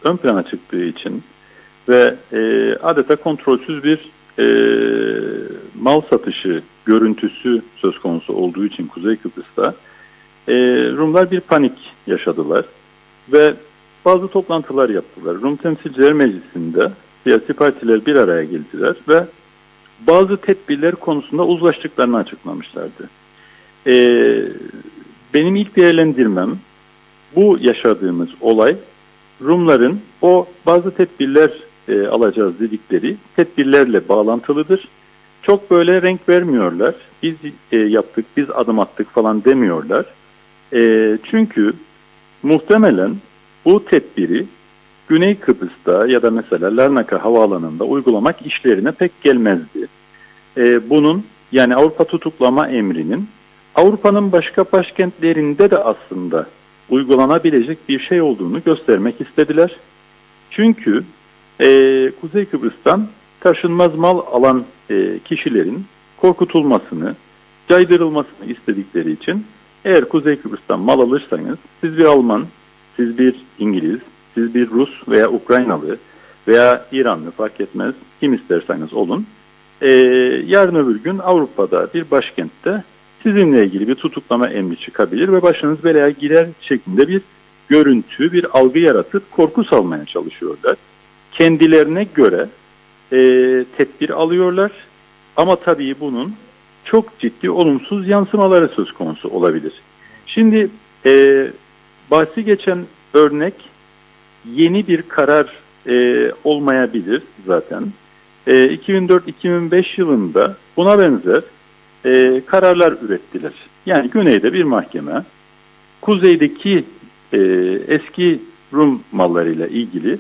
ön plana çıktığı için ve adeta kontrolsüz bir mal satışı görüntüsü söz konusu olduğu için Kuzey Kıbrıs'ta Rumlar bir panik yaşadılar ve bazı toplantılar yaptılar. Rum Temsilciler Meclisi'nde siyasi partiler bir araya geldiler ve bazı tedbirler konusunda uzlaştıklarını açıklamışlardı. Benim ilk değerlendirmem bu yaşadığımız olay Rumların o bazı tedbirler alacağız dedikleri tedbirlerle bağlantılıdır. Çok böyle renk vermiyorlar. Biz yaptık, biz adım attık falan demiyorlar. Çünkü muhtemelen bu tedbiri Güney Kıbrıs'ta ya da mesela Larnaca havaalanında uygulamak işlerine pek gelmezdi. Bunun yani Avrupa tutuklama emrinin Avrupa'nın başka başkentlerinde de aslında uygulanabilecek bir şey olduğunu göstermek istediler. Çünkü Kuzey Kıbrıs'tan taşınmaz mal alan kişilerin korkutulmasını, caydırılmasını istedikleri için eğer Kuzey Kıbrıs'tan mal alırsanız siz bir Alman, siz bir İngiliz, siz bir Rus veya Ukraynalı veya İranlı fark etmez kim isterseniz olun. Yarın öbür gün Avrupa'da bir başkentte sizinle ilgili bir tutuklama emri çıkabilir ve başınız belaya girer şeklinde bir görüntü, bir algı yaratıp korku salmaya çalışıyorlar. Kendilerine göre tedbir alıyorlar ama tabii bunun çok ciddi olumsuz yansımaları söz konusu olabilir. Şimdi bahsi geçen örnek yeni bir karar olmayabilir zaten. 2004-2005 yılında buna benzer kararlar ürettiler. Yani güneyde bir mahkeme, kuzeydeki eski Rum mallarıyla ilgili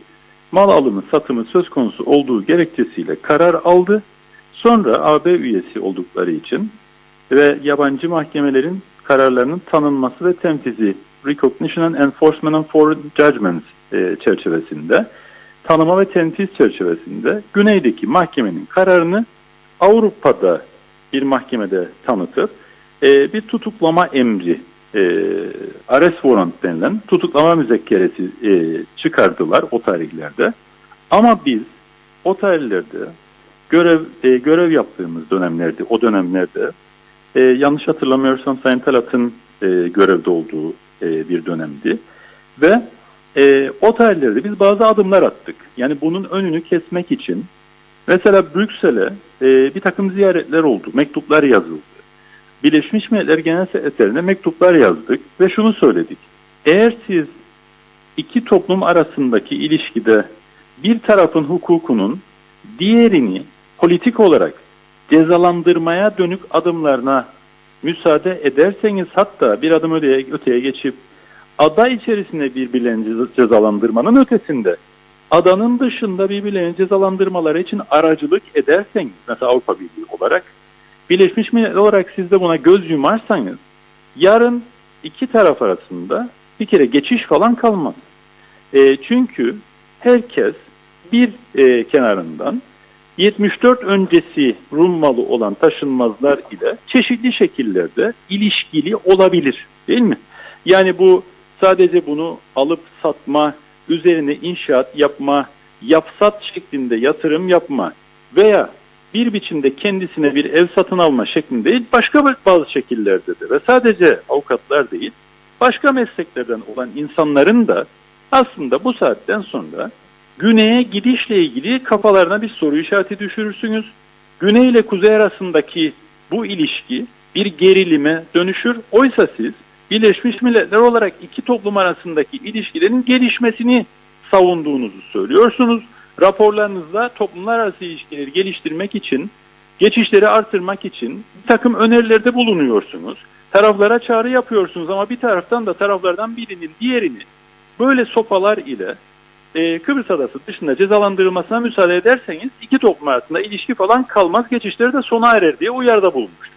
mal alımı satımı söz konusu olduğu gerekçesiyle karar aldı. Sonra AB üyesi oldukları için ve yabancı mahkemelerin kararlarının tanınması ve temfizi Recognition and Enforcement of Foreign Judgments çerçevesinde, tanıma ve temfiz çerçevesinde güneydeki mahkemenin kararını Avrupa'da bir mahkemede tanıtıp bir tutuklama emri, arrest warrant denilen tutuklama müzekkeresi çıkardılar o tarihlerde. Ama biz o tarihlerde görev yaptığımız dönemlerde, o dönemlerde yanlış hatırlamıyorsam Sayın Talat'ın görevde olduğu bir dönemdi. Ve o tarihlerde biz bazı adımlar attık. Yani bunun önünü kesmek için mesela Brüksel'e bir takım ziyaretler oldu, mektuplar yazıldı. Birleşmiş Milletler Genel Sekreterine mektuplar yazdık ve şunu söyledik. Eğer siz iki toplum arasındaki ilişkide bir tarafın hukukunun diğerini politik olarak cezalandırmaya dönük adımlarına müsaade ederseniz, hatta bir adım öteye geçip ada içerisinde birbirlerini cezalandırmanın ötesinde adanın dışında birbirlerini cezalandırmaları için aracılık ederseniz, mesela Avrupa Birliği olarak, Birleşmiş Milletler olarak siz de buna göz yumarsanız, yarın iki taraf arasında bir kere geçiş falan kalmaz. Çünkü herkes bir kenarından 74 öncesi Rum malı olan taşınmazlar ile çeşitli şekillerde ilişkili olabilir, değil mi? Yani bu sadece bunu alıp satma, üzerine inşaat yapma, yapsat şeklinde yatırım yapma veya bir biçimde kendisine bir ev satın alma şeklinde değil, başka bazı şekillerde de ve sadece avukatlar değil, başka mesleklerden olan insanların da aslında bu saatten sonra güneye gidişle ilgili kafalarına bir soru işareti düşürürsünüz. Güney ile kuzey arasındaki bu ilişki bir gerilime dönüşür. Oysa siz Birleşmiş Milletler olarak iki toplum arasındaki ilişkilerin gelişmesini savunduğunuzu söylüyorsunuz. Raporlarınızda toplumlar arası ilişkileri geliştirmek için, geçişleri artırmak için bir takım önerilerde bulunuyorsunuz. Taraflara çağrı yapıyorsunuz ama bir taraftan da taraflardan birinin diğerini böyle sopalar ile Kıbrıs Adası dışında cezalandırılmasına müsaade ederseniz iki toplum arasında ilişki falan kalmaz, geçişleri de sona erer diye uyarıda bulunmuştur.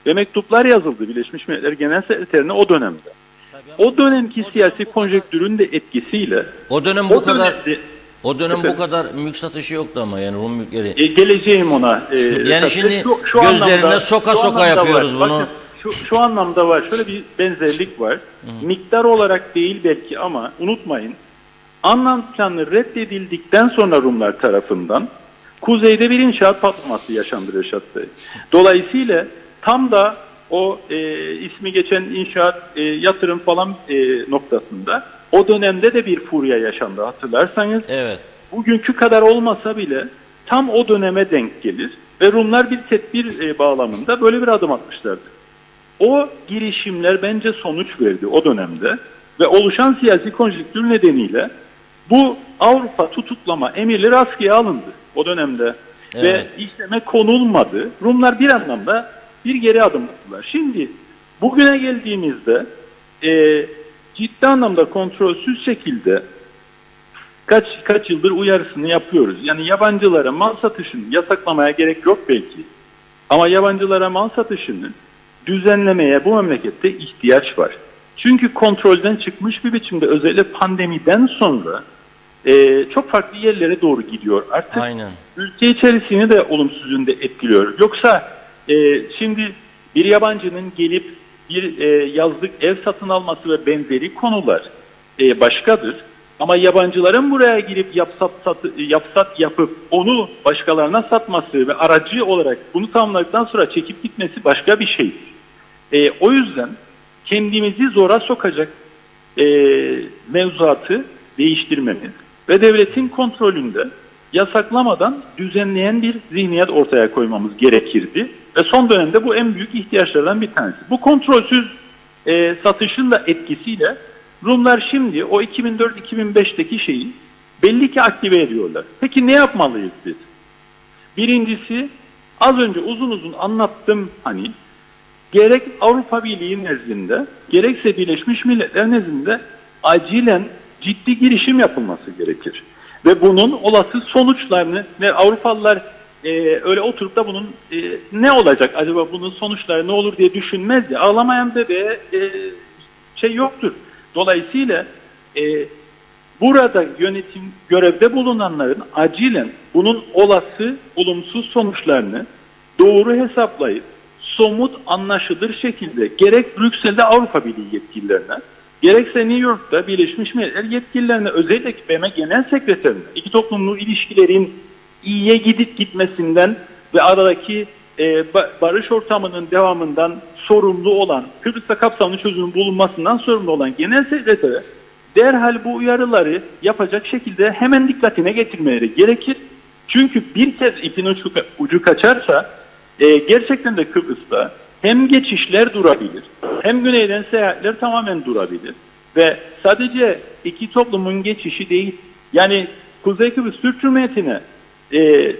Ve mektuplar yazıldı Birleşmiş Milletler Genel Sekreterine o dönemde. O dönemki siyasi konjektürün de etkisiyle O dönem bu kadar mülk satışı yoktu ama, yani Rum mülkleri. Geleceğim ona. Yani şimdi şu gözlerine anlamda, soka yapıyoruz var. bunu. Bakın, şu anlamda var. Şöyle bir benzerlik var. Miktar olarak değil belki ama unutmayın. Anlam planı reddedildikten sonra Rumlar tarafından kuzeyde bir inşaat patlaması yaşandı Reşat Bey. Dolayısıyla tam da o ismi geçen inşaat, yatırım falan noktasında o dönemde de bir furya yaşandı hatırlarsanız. Evet. Bugünkü kadar olmasa bile tam o döneme denk gelir ve Rumlar bir tedbir bağlamında böyle bir adım atmışlardı. O girişimler bence sonuç verdi o dönemde ve oluşan siyasi konjonktür nedeniyle bu Avrupa tutuklama emirleri askıya alındı o dönemde. Evet. Ve işleme konulmadı. Rumlar bir anlamda bir geri adım attılar. Şimdi bugüne geldiğimizde ciddi anlamda kontrolsüz şekilde kaç yıldır uyarısını yapıyoruz. Yani yabancılara mal satışını yasaklamaya gerek yok belki. Ama yabancılara mal satışını düzenlemeye bu memlekette ihtiyaç var. Çünkü kontrolden çıkmış bir biçimde özellikle pandemiden sonra çok farklı yerlere doğru gidiyor. Artık aynen. Ülke içerisini de olumsuz yönde etkiliyor. Yoksa şimdi bir yabancının gelip bir yazlık ev satın alması ve benzeri konular başkadır. Ama yabancıların buraya girip yapsat yapıp onu başkalarına satması ve aracı olarak bunu tamamladıktan sonra çekip gitmesi başka bir şey. O yüzden kendimizi zora sokacak mevzuatı değiştirmemiz ve devletin kontrolünde yasaklamadan düzenleyen bir zihniyet ortaya koymamız gerekirdi. Ve son dönemde bu en büyük ihtiyaçlardan bir tanesi. Bu kontrolsüz satışın da etkisiyle Rumlar şimdi o 2004-2005'teki şeyi belli ki aktive ediyorlar. Peki ne yapmalıyız biz? Birincisi, az önce uzun uzun anlattım hani, gerek Avrupa Birliği nezdinde, gerekse Birleşmiş Milletler nezdinde acilen ciddi girişim yapılması gerekir. Ve bunun olası sonuçlarını Avrupalılar öyle oturup da bunun ne olacak acaba, bunun sonuçları ne olur diye düşünmez ya, ağlamayan bebeğe şey yoktur. Dolayısıyla burada yönetim görevde bulunanların acilen bunun olası olumsuz sonuçlarını doğru hesaplayıp somut, anlaşılır şekilde gerek Brüksel'de Avrupa Birliği yetkililerine, gerekse New York'ta Birleşmiş Milletler yetkililerine, özellikle BM Genel Sekreterine, iki toplumlu ilişkilerin iyiye gidip gitmesinden ve aradaki barış ortamının devamından sorumlu olan, Kıbrıs'ta kapsamlı çözümün bulunmasından sorumlu olan Genel Sekretere derhal bu uyarıları yapacak şekilde hemen dikkatine getirmeleri gerekir. Çünkü bir kez ipin ucu kaçarsa gerçekten de Kıbrıs'ta hem geçişler durabilir, hem güneyden seyahatler tamamen durabilir. Ve sadece iki toplumun geçişi değil, yani Kuzey Kıbrıs Türk Cumhuriyeti'ne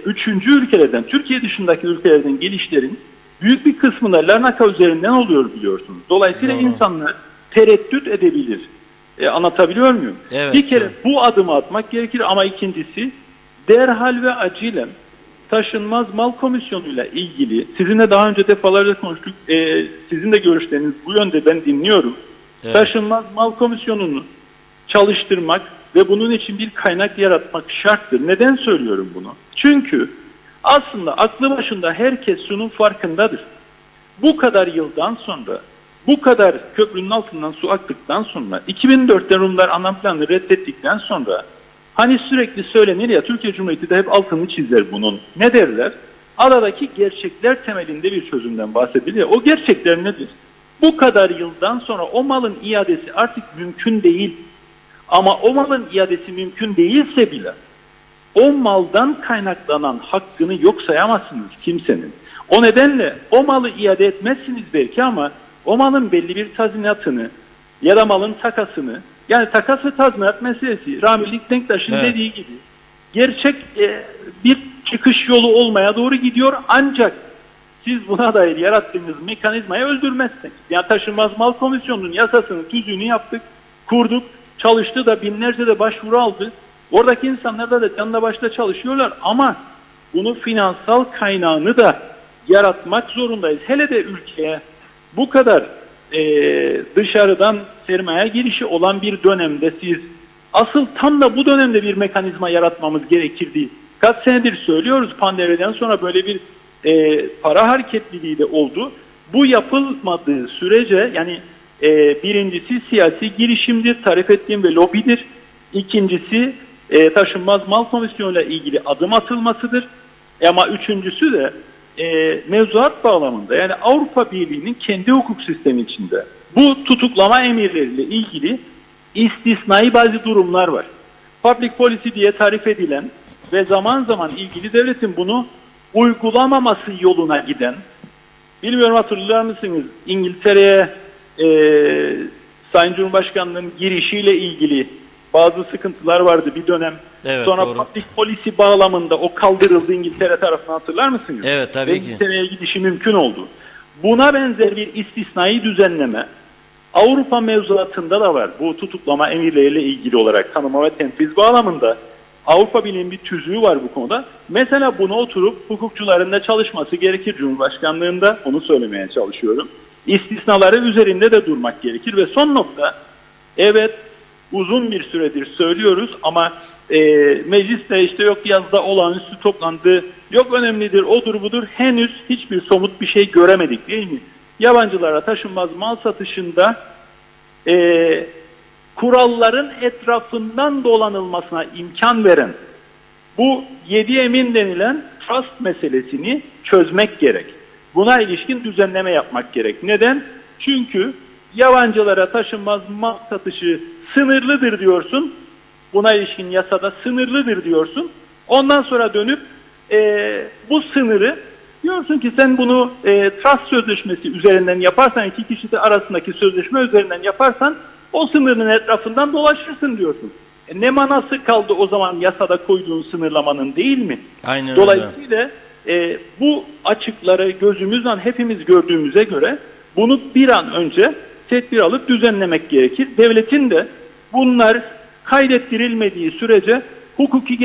üçüncü ülkelerden, Türkiye dışındaki ülkelerden gelişlerin büyük bir kısmında Larnaka üzerinden oluyor biliyorsunuz. Dolayısıyla insanlar tereddüt edebilir. Anlatabiliyor muyum? Evet, bir kere evet. bu adımı atmak gerekir ama ikincisi derhal ve acilen taşınmaz mal komisyonuyla ilgili, sizinle daha önce defalarca konuştuk, sizin de görüşleriniz bu yönde, ben dinliyorum. Evet. Taşınmaz mal komisyonunu çalıştırmak ve bunun için bir kaynak yaratmak şarttır. Neden söylüyorum bunu? Çünkü aslında aklı başında herkes şunun farkındadır. Bu kadar yıldan sonra, bu kadar köprünün altından su aktıktan sonra, 2004'te Rumlar ana planı reddettikten sonra, hani sürekli söylenir ya, Türkiye Cumhuriyeti de hep altını çizer bunun. Ne derler? Aradaki gerçekler temelinde bir çözümden bahsedilir. O gerçekler nedir? Bu kadar yıldan sonra o malın iadesi artık mümkün değil. Ama o malın iadesi mümkün değilse bile o maldan kaynaklanan hakkını yok sayamazsınız kimsenin. O nedenle o malı iade etmezsiniz belki ama o malın belli bir tazminatını ya da malın takasını, yani takas ve tazminat meselesi Ramilik Denktaş'ın Evet. dediği gibi gerçek bir çıkış yolu olmaya doğru gidiyor, ancak siz buna dair yarattığınız mekanizmayı öldürmezseniz. Yani taşınmaz mal komisyonunun yasasını, tüzüğünü yaptık, kurduk, çalıştı da binlerce de başvuru aldı. Oradaki insanlar da canla başla çalışıyorlar ama bunu finansal kaynağını da yaratmak zorundayız. Hele de ülkeye bu kadar dışarıdan sermaye girişi olan bir dönemde siz asıl tam da bu dönemde bir mekanizma yaratmamız gerekirdi. Kaç senedir söylüyoruz, pandemiden sonra böyle bir para hareketliliği de oldu. Bu yapılmadığı sürece, yani birincisi siyasi girişimdir, tarif ettiğim ve lobidir. İkincisi taşınmaz mal komisyonuyla ilgili adım atılmasıdır. Ama üçüncüsü de mevzuat bağlamında, yani Avrupa Birliği'nin kendi hukuk sistemi içinde bu tutuklama emirleriyle ilgili istisnai bazı durumlar var. Public policy diye tarif edilen ve zaman zaman ilgili devletin bunu uygulamaması yoluna giden, bilmiyorum hatırlar mısınız, İngiltere'ye Sayın Cumhurbaşkanlığı'nın girişiyle ilgili bazı sıkıntılar vardı bir dönem. Evet, Sonra doğru. public policy bağlamında o kaldırıldı İngiltere tarafından, hatırlar mısınız? Evet, tabii ve ki. İngiltere'ye gidişi mümkün oldu. Buna benzer bir istisnai düzenleme Avrupa mevzuatında da var. Bu tutuklama emirleriyle ilgili olarak tanıma ve tenfiz bağlamında Avrupa Birliği'nin bir tüzüğü var bu konuda. Mesela bunu oturup hukukçuların da çalışması gerekir Cumhurbaşkanlığında. Onu söylemeye çalışıyorum. İstisnaları üzerinde de durmak gerekir ve son nokta, evet uzun bir süredir söylüyoruz ama mecliste işte yok yazda olağanüstü toplandı, yok önemlidir, odur budur, henüz hiçbir somut bir şey göremedik değil mi? Yabancılara taşınmaz mal satışında kuralların etrafından dolanılmasına imkan veren bu 7 emin denilen trust meselesini çözmek gerek. Buna ilişkin düzenleme yapmak gerek. Neden? Çünkü yabancılara taşınmaz mal satışı sınırlıdır diyorsun. Buna ilişkin yasada sınırlıdır diyorsun. Ondan sonra dönüp bu sınırı diyorsun ki sen bunu trust sözleşmesi üzerinden yaparsan, iki kişi arasındaki sözleşme üzerinden yaparsan o sınırın etrafından dolaşırsın diyorsun. Ne manası kaldı o zaman yasada koyduğun sınırlamanın, değil mi? Aynen Dolayısıyla bu açıkları gözümüzden hepimiz gördüğümüze göre bunu bir an önce tedbir alıp düzenlemek gerekir. Devletin de bunlar kaydettirilmediği sürece hukuki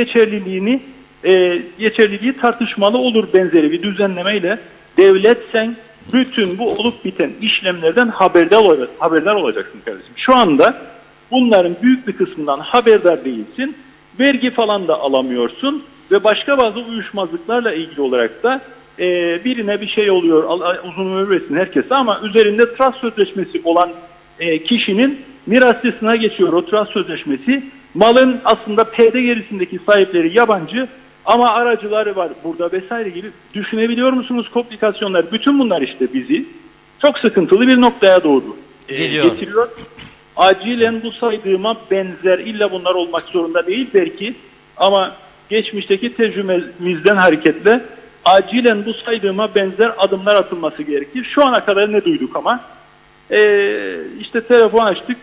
geçerliliği tartışmalı olur benzeri bir düzenlemeyle devlet sen bütün bu olup biten işlemlerden haberdar olacaksın kardeşim. Şu anda bunların büyük bir kısmından haberdar değilsin. Vergi falan da alamıyorsun ve başka bazı uyuşmazlıklarla ilgili olarak da birine bir şey oluyor, uzun ömür versin herkese, ama üzerinde trust sözleşmesi olan kişinin mirasçısına geçiyor o trust sözleşmesi. Malın aslında perde gerisindeki sahipleri yabancı ama aracıları var burada vesaire gibi. Düşünebiliyor musunuz komplikasyonlar? Bütün bunlar işte bizi çok sıkıntılı bir noktaya doğru getiriyor. Acilen bu saydığıma benzer, illa bunlar olmak zorunda değil belki, ama geçmişteki tecrübemizden hareketle acilen bu saydığıma benzer adımlar atılması gerekir. Şu ana kadar ne duyduk ama? İşte telefon açtık,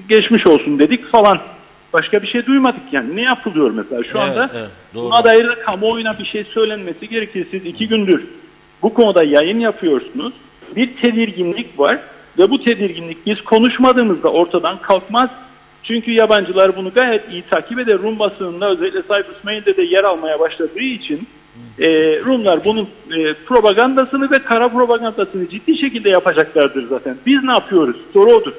geçmiş olsun dedik falan. Başka bir şey duymadık yani. Ne yapılıyor mesela şu anda? Buna dair de kamuoyuna bir şey söylenmesi gerekir. Siz 2 gündür bu konuda yayın yapıyorsunuz. Bir tedirginlik var ve bu tedirginlik biz konuşmadığımızda ortadan kalkmaz. Çünkü yabancılar bunu gayet iyi takip eder. Rum basınında, özellikle Cyprus Mail'de de yer almaya başladığı için Rumlar bunun propagandasını ve kara propagandasını ciddi şekilde yapacaklardır zaten. Biz ne yapıyoruz? Soru odur.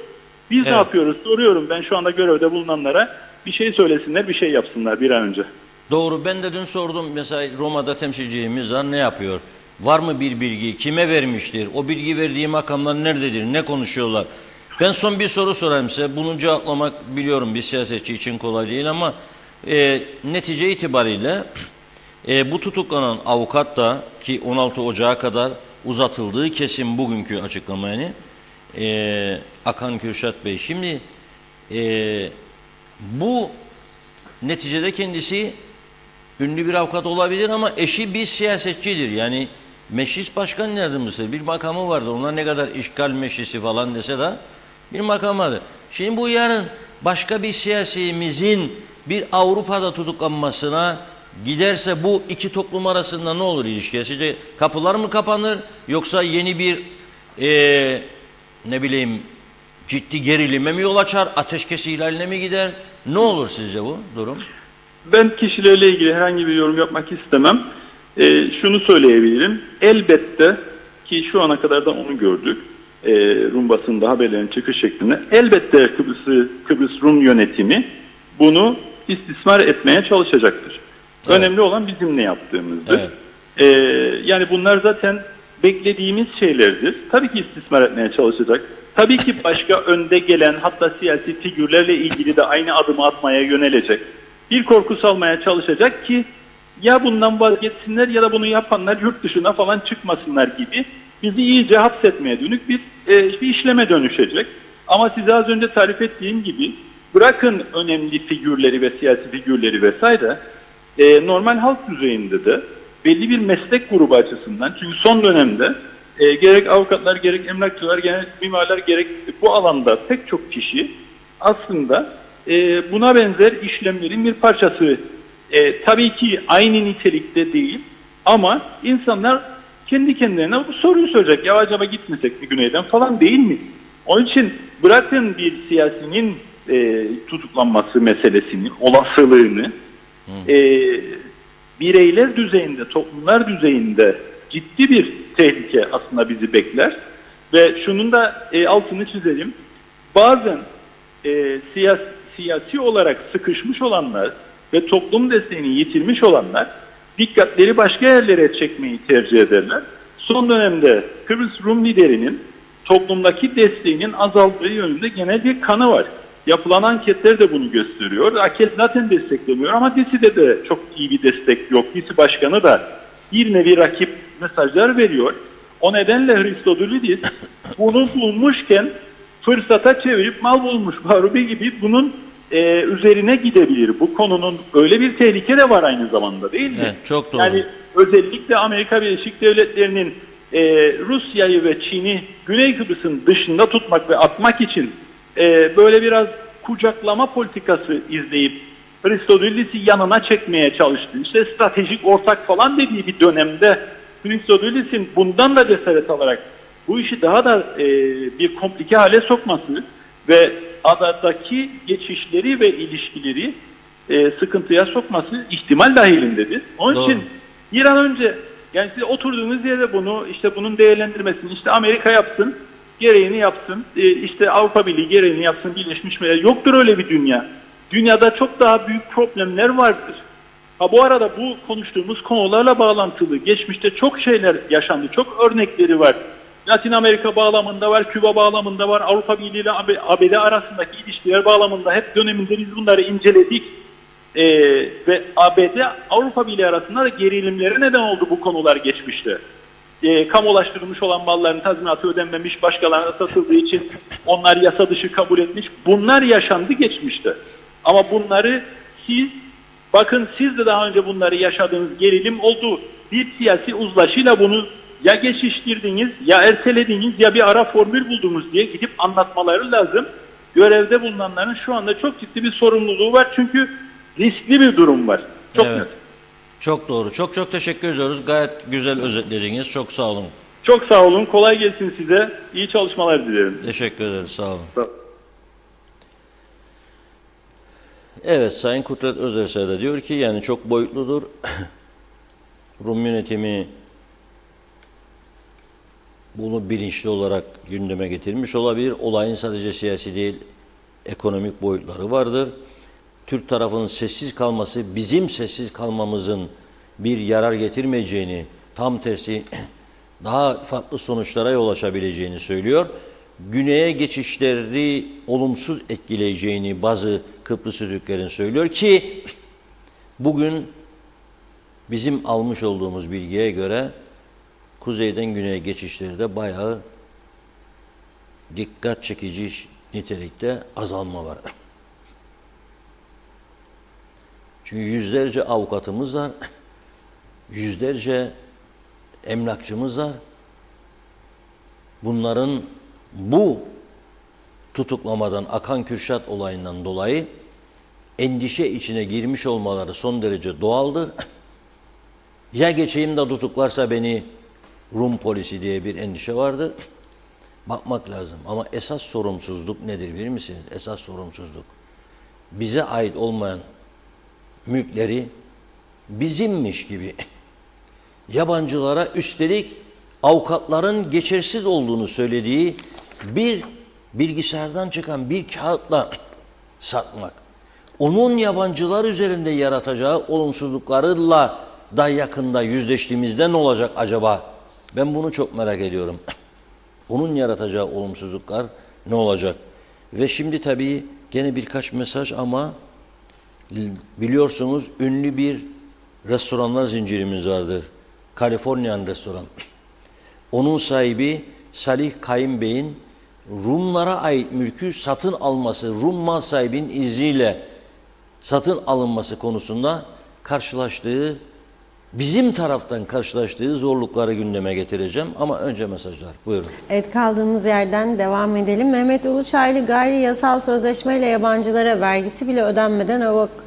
Biz ne yapıyoruz? Soruyorum ben şu anda görevde bulunanlara, bir şey söylesinler, bir şey yapsınlar bir an önce. Doğru. Ben de dün sordum. Mesela Roma'da temsilcimiz var. Ne yapıyor? Var mı bir bilgi? Kime vermiştir? O bilgi verdiği makamlar nerededir? Ne konuşuyorlar? Ben son bir soru sorayım size. Bunu cevaplamak biliyorum bir siyasetçi için kolay değil ama netice itibariyle bu tutuklanan avukat da, ki 16 Ocağı kadar uzatıldığı kesin bugünkü açıklama yani, Akan Kürşat Bey. Şimdi bu neticede kendisi ünlü bir avukat olabilir ama eşi bir siyasetçidir. Yani meclis başkan yardımcısı bir makamı vardı. Onlar ne kadar işgal meclisi falan dese de bir makam vardı. Şimdi bu yarın başka bir siyasimizin bir Avrupa'da tutuklanmasına giderse bu iki toplum arasında ne olur ilişki? Sizce kapılar mı kapanır yoksa yeni bir ne bileyim ciddi gerilime mi yol açar? Ateşkes ihlaline mi gider? Ne olur sizce bu durum? Ben kişilerle ilgili herhangi bir yorum yapmak istemem. Şunu söyleyebilirim. Elbette ki şu ana kadar da onu gördük. Rum basında haberlerin çıkış şeklinde. Elbette Kıbrıs Rum yönetimi bunu istismar etmeye çalışacaktır. Evet. Önemli olan bizim ne yaptığımızdır. Evet. Yani bunlar zaten beklediğimiz şeylerdir. Tabii ki istismar etmeye çalışacak. Tabii ki başka önde gelen, hatta siyasi figürlerle ilgili de aynı adımı atmaya yönelecek. Bir korku salmaya çalışacak ki ya bundan vazgeçsinler ya da bunu yapanlar yurt dışına falan çıkmasınlar gibi bizi iyice hapsetmeye dönük bir işleme dönüşecek. Ama size az önce tarif ettiğim gibi bırakın önemli figürleri ve siyasi figürleri vesaire, normal halk düzeyinde de belli bir meslek grubu açısından, çünkü son dönemde gerek avukatlar, gerek emlakçılar, gerek mimarlar, gerek bu alanda pek çok kişi aslında buna benzer işlemlerin bir parçası. Tabii ki aynı nitelikte değil ama insanlar kendi kendilerine bu soruyu soracak. Ya acaba gitmesek mi güneyden falan değil mi? Onun için bırakın bir siyasinin tutuklanması meselesini, olasılığını, bireyler düzeyinde, toplumlar düzeyinde ciddi bir tehlike aslında bizi bekler. Ve şunun da altını çizelim. Bazen siyasi olarak sıkışmış olanlar ve toplum desteğini yitirmiş olanlar dikkatleri başka yerlere çekmeyi tercih ederler. Son dönemde Kıbrıs Rum liderinin toplumdaki desteğinin azaldığı yönünde genel bir kanı var. Yapılan anketler de bunu gösteriyor. AKP zaten desteklemiyor ama DİSİ'de de çok iyi bir destek yok. DİSİ başkanı da bir nevi rakip mesajlar veriyor. O nedenle Christodoulidis bunu bulmuşken fırsata çevirip mal bulmuş Barubi gibi bunun üzerine gidebilir. Bu konunun öyle bir tehlike de var aynı zamanda, değil mi? Evet, çok doğru. Yani özellikle Amerika Birleşik Devletleri'nin Rusya'yı ve Çin'i Güney Kıbrıs'ın dışında tutmak ve atmak için böyle biraz kucaklama politikası izleyip Christodoulidis'i yanına çekmeye çalıştı. İşte stratejik ortak falan dediği bir dönemde Christodoulidis'in bundan da cesaret alarak bu işi daha da bir komplike hale sokması ve adadaki geçişleri ve ilişkileri sıkıntıya sokması ihtimal dahilindedir. Onun Doğru. için bir an önce, yani siz oturduğunuz yerde bunu, işte bunun değerlendirmesini işte Amerika yapsın, gereğini yapsın, işte Avrupa Birliği gereğini yapsın, Birleşmiş Milletler. Yoktur öyle bir dünya. Dünyada çok daha büyük problemler vardır. Ha, bu arada bu konuştuğumuz konularla bağlantılı. Geçmişte çok şeyler yaşandı, çok örnekleri var. Latin Amerika bağlamında var, Küba bağlamında var, Avrupa Birliği ile ABD arasındaki ilişkiler bağlamında hep döneminde biz bunları inceledik. Ve ABD Avrupa Birliği arasında da gerilimlere neden oldu bu konular geçmişte. Kamulaştırılmış olan malların tazminatı ödenmemiş, başkalarına satıldığı için onlar yasa dışı kabul etmiş. Bunlar yaşandı geçmişte. Ama bunları bakın siz de daha önce bunları yaşadığınız gerilim oldu. Bir siyasi uzlaşıyla bunu ya geçiştirdiniz, ya ertelediniz, ya bir ara formül buldunuz diye gidip anlatmaları lazım. Görevde bulunanların şu anda çok ciddi bir sorumluluğu var. Çünkü riskli bir durum var. Çok Evet. net. Çok doğru. Çok çok teşekkür ediyoruz. Gayet güzel özetlediniz. Çok sağ olun. Çok sağ olun. Kolay gelsin size. İyi çalışmalar dilerim. Teşekkür ederiz. Sağ olun. Sağ olun. Evet, Sayın Kudret Özersel de diyor ki yani çok boyutludur. Rum yönetimi bunu bilinçli olarak gündeme getirmiş olabilir. Olayın sadece siyasi değil, ekonomik boyutları vardır. Türk tarafının sessiz kalması bizim sessiz kalmamızın bir yarar getirmeyeceğini, tam tersi daha farklı sonuçlara yol açabileceğini söylüyor. Güney'e geçişleri olumsuz etkileyeceğini bazı Kıbrıs Türklerin söylüyor ki bugün bizim almış olduğumuz bilgiye göre kuzeyden güneye geçişleri de bayağı dikkat çekici nitelikte azalma var. Çünkü yüzlerce avukatımız var, yüzlerce emlakçımız var. Bunların bu tutuklamadan, Akan Kürşat olayından dolayı endişe içine girmiş olmaları son derece doğaldır. Ya geçeyim de tutuklarsa beni Rum polisi diye bir endişe vardır. Bakmak lazım. Ama esas sorumsuzluk nedir bilir misiniz? Esas sorumsuzluk bize ait olmayan mülkleri bizimmiş gibi yabancılara, üstelik avukatların geçersiz olduğunu söylediği bir bilgisayardan çıkan bir kağıtla satmak. Onun yabancılar üzerinde yaratacağı olumsuzluklarla da yakında yüzleştiğimizde ne olacak acaba? Ben bunu çok merak ediyorum. Onun yaratacağı olumsuzluklar ne olacak? Ve şimdi tabii gene birkaç mesaj ama biliyorsunuz ünlü bir restoranlar zincirimiz vardır. Kaliforniyan restoran. Onun sahibi Salih Kayın Bey'in Rumlara ait mülkü satın alması, Rum mal sahibinin izniyle satın alınması konusunda karşılaştığı, bizim taraftan karşılaştığı zorlukları gündeme getireceğim. Ama önce mesajlar. Buyurun. Evet, kaldığımız yerden devam edelim. Mehmet Uluçaylı gayri yasal sözleşmeyle yabancılara vergisi bile ödenmeden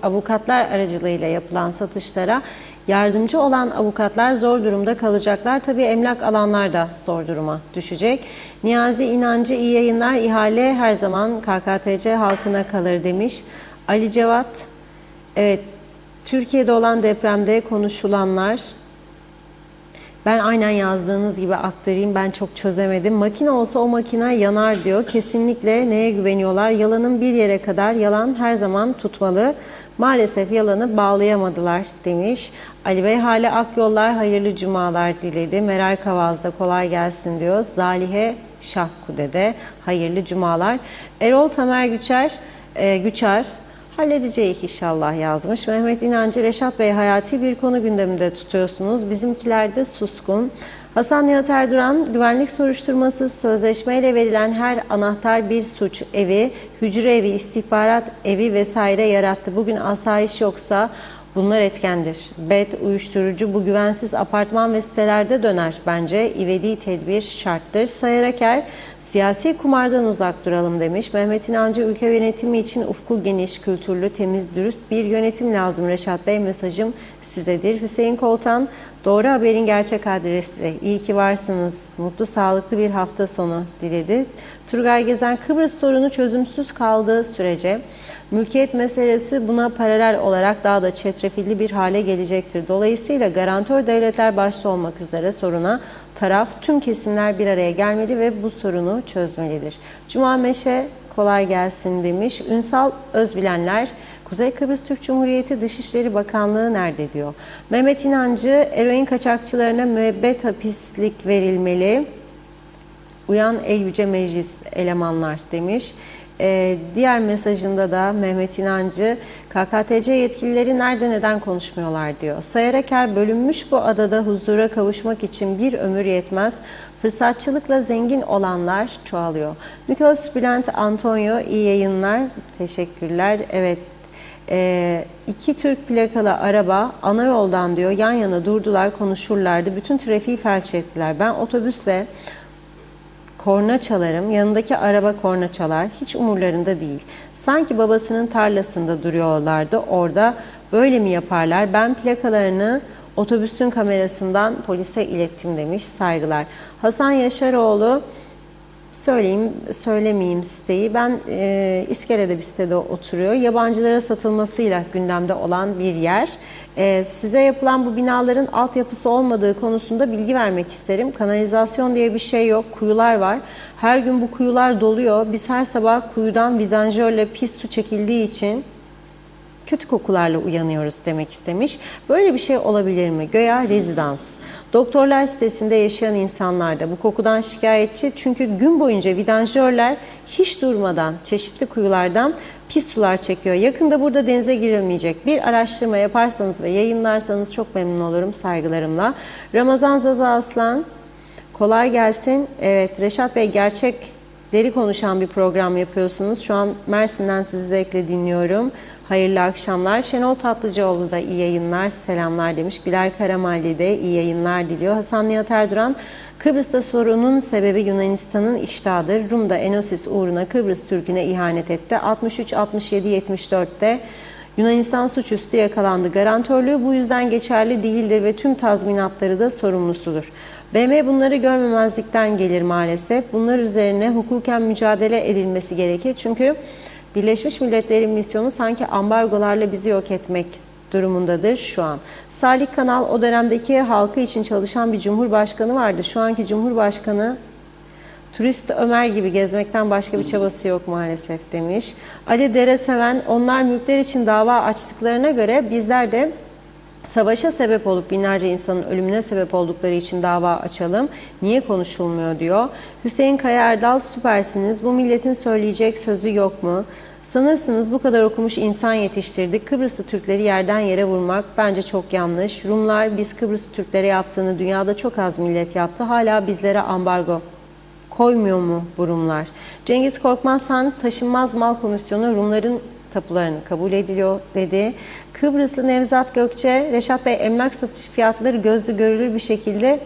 avukatlar aracılığıyla yapılan satışlara yardımcı olan avukatlar zor durumda kalacaklar. Tabii emlak alanlar da zor duruma düşecek. Niyazi İnancı iyi yayınlar. İhale her zaman KKTC halkına kalır demiş. Ali Cevat, evet, Türkiye'de olan depremde konuşulanlar, ben aynen yazdığınız gibi aktarayım, ben çok çözemedim. Makine olsa o makine yanar diyor. Kesinlikle neye güveniyorlar? Yalanın bir yere kadar, yalan her zaman tutmalı. Maalesef yalanı bağlayamadılar demiş. Ali Bey Hale Akyollar hayırlı cumalar diledi. Meral Kavaz da kolay gelsin diyor. Zalihe Şahkude de hayırlı cumalar. Erol Tamer Güçer halledeceğiz inşallah yazmış. Mehmet İnancı, Reşat Bey hayati bir konu gündeminde tutuyorsunuz. Bizimkiler de suskun. Hasan Nihat Erduran, güvenlik soruşturması sözleşmeyle verilen her anahtar bir suç evi, hücre evi, istihbarat evi vesaire yarattı. Bugün asayiş yoksa bunlar etkendir. Bet, uyuşturucu bu güvensiz apartman ve sitelerde döner bence. İvedi tedbir şarttır. Sayar Aker, siyasi kumardan uzak duralım demiş. Mehmet İnancı, ülke yönetimi için ufku geniş, kültürlü, temiz, dürüst bir yönetim lazım. Reşat Bey mesajım sizedir. Hüseyin Koltan, Doğru Haber'in gerçek adresi. İyi ki varsınız. Mutlu, sağlıklı bir hafta sonu diledi. Turgay Gezen, Kıbrıs sorunu çözümsüz kaldığı sürece mülkiyet meselesi buna paralel olarak daha da çetrefilli bir hale gelecektir. Dolayısıyla garantör devletler başta olmak üzere soruna taraf, tüm kesimler bir araya gelmeli ve bu sorunu çözmelidir. Cuma Meşe, kolay gelsin demiş. Ünsal Özbilenler, Kuzey Kıbrıs Türk Cumhuriyeti Dışişleri Bakanlığı nerede diyor. Mehmet İnancı, eroin kaçakçılarına müebbet hapislik verilmeli. Uyan ey yüce meclis elemanlar demiş. Diğer mesajında da Mehmet İnancı, KKTC yetkilileri nerede neden konuşmuyorlar diyor. Sayareker, bölünmüş bu adada huzura kavuşmak için bir ömür yetmez. Fırsatçılıkla zengin olanlar çoğalıyor. Nikos Bülent Antonio, iyi yayınlar. Teşekkürler. Evet. İki Türk plakalı araba ana yoldan diyor yan yana durdular, konuşurlardı. Bütün trafiği felç ettiler. Ben otobüsle korna çalarım, yanındaki araba korna çalar, hiç umurlarında değil. Sanki babasının tarlasında duruyorlardı orada, böyle mi yaparlar? Ben plakalarını otobüsün kamerasından polise ilettim demiş, saygılar. Hasan Yaşaroğlu, söylemeyeyim siteyi. Ben İskele'de bir sitede oturuyor. Yabancılara satılmasıyla gündemde olan bir yer. Size yapılan bu binaların altyapısı olmadığı konusunda bilgi vermek isterim. Kanalizasyon diye bir şey yok. Kuyular var. Her gün bu kuyular doluyor. Biz her sabah kuyudan vidanjörle pis su çekildiği için kötü kokularla uyanıyoruz demek istemiş. Böyle bir şey olabilir mi? Göya rezidans. Doktorlar sitesinde yaşayan insanlar da bu kokudan şikayetçi. Çünkü gün boyunca vidanjörler hiç durmadan çeşitli kuyulardan pis sular çekiyor. Yakında burada denize girilmeyecek. Bir araştırma yaparsanız ve yayınlarsanız çok memnun olurum, saygılarımla. Ramazan Zaza Aslan, kolay gelsin. Evet, Reşat Bey, gerçekleri konuşan bir program yapıyorsunuz. Şu an Mersin'den sizi zevkle dinliyorum. Hayırlı akşamlar. Şenol Tatlıcıoğlu da iyi yayınlar, selamlar demiş. Bilal Karamalli de iyi yayınlar diliyor. Hasan Nihat Erduran, Kıbrıs'ta sorunun sebebi Yunanistan'ın iştahıdır. Rum da Enosis uğruna Kıbrıs Türk'üne ihanet etti. 63, 67, 74'te Yunanistan suçüstü yakalandı. Garantörlüğü bu yüzden geçerli değildir ve tüm tazminatları da sorumlusudur. BM bunları görmemezlikten gelir maalesef. Bunlar üzerine hukuken mücadele edilmesi gerekir. Çünkü Birleşmiş Milletler'in misyonu sanki ambargolarla bizi yok etmek durumundadır şu an. Salih Kanal, o dönemdeki halkı için çalışan bir cumhurbaşkanı vardı. Şu anki cumhurbaşkanı turist Ömer gibi gezmekten başka bir çabası yok maalesef demiş. Ali Dereseven, onlar mülkler için dava açtıklarına göre bizler de savaşa sebep olup binlerce insanın ölümüne sebep oldukları için dava açalım. Niye konuşulmuyor diyor. Hüseyin Kaya Erdal, süpersiniz. Bu milletin söyleyecek sözü yok mu? Sanırsınız bu kadar okumuş insan yetiştirdik. Kıbrıslı Türkleri yerden yere vurmak bence çok yanlış. Rumlar biz Kıbrıslı Türklere yaptığını dünyada çok az millet yaptı. Hala bizlere ambargo koymuyor mu bu Rumlar? Cengiz Korkmazhan, taşınmaz mal komisyonu Rumların tapularını kabul ediliyor dedi. Kıbrıslı Nevzat Gökçe, Reşat Bey, emlak satış fiyatları gözle görülür bir şekilde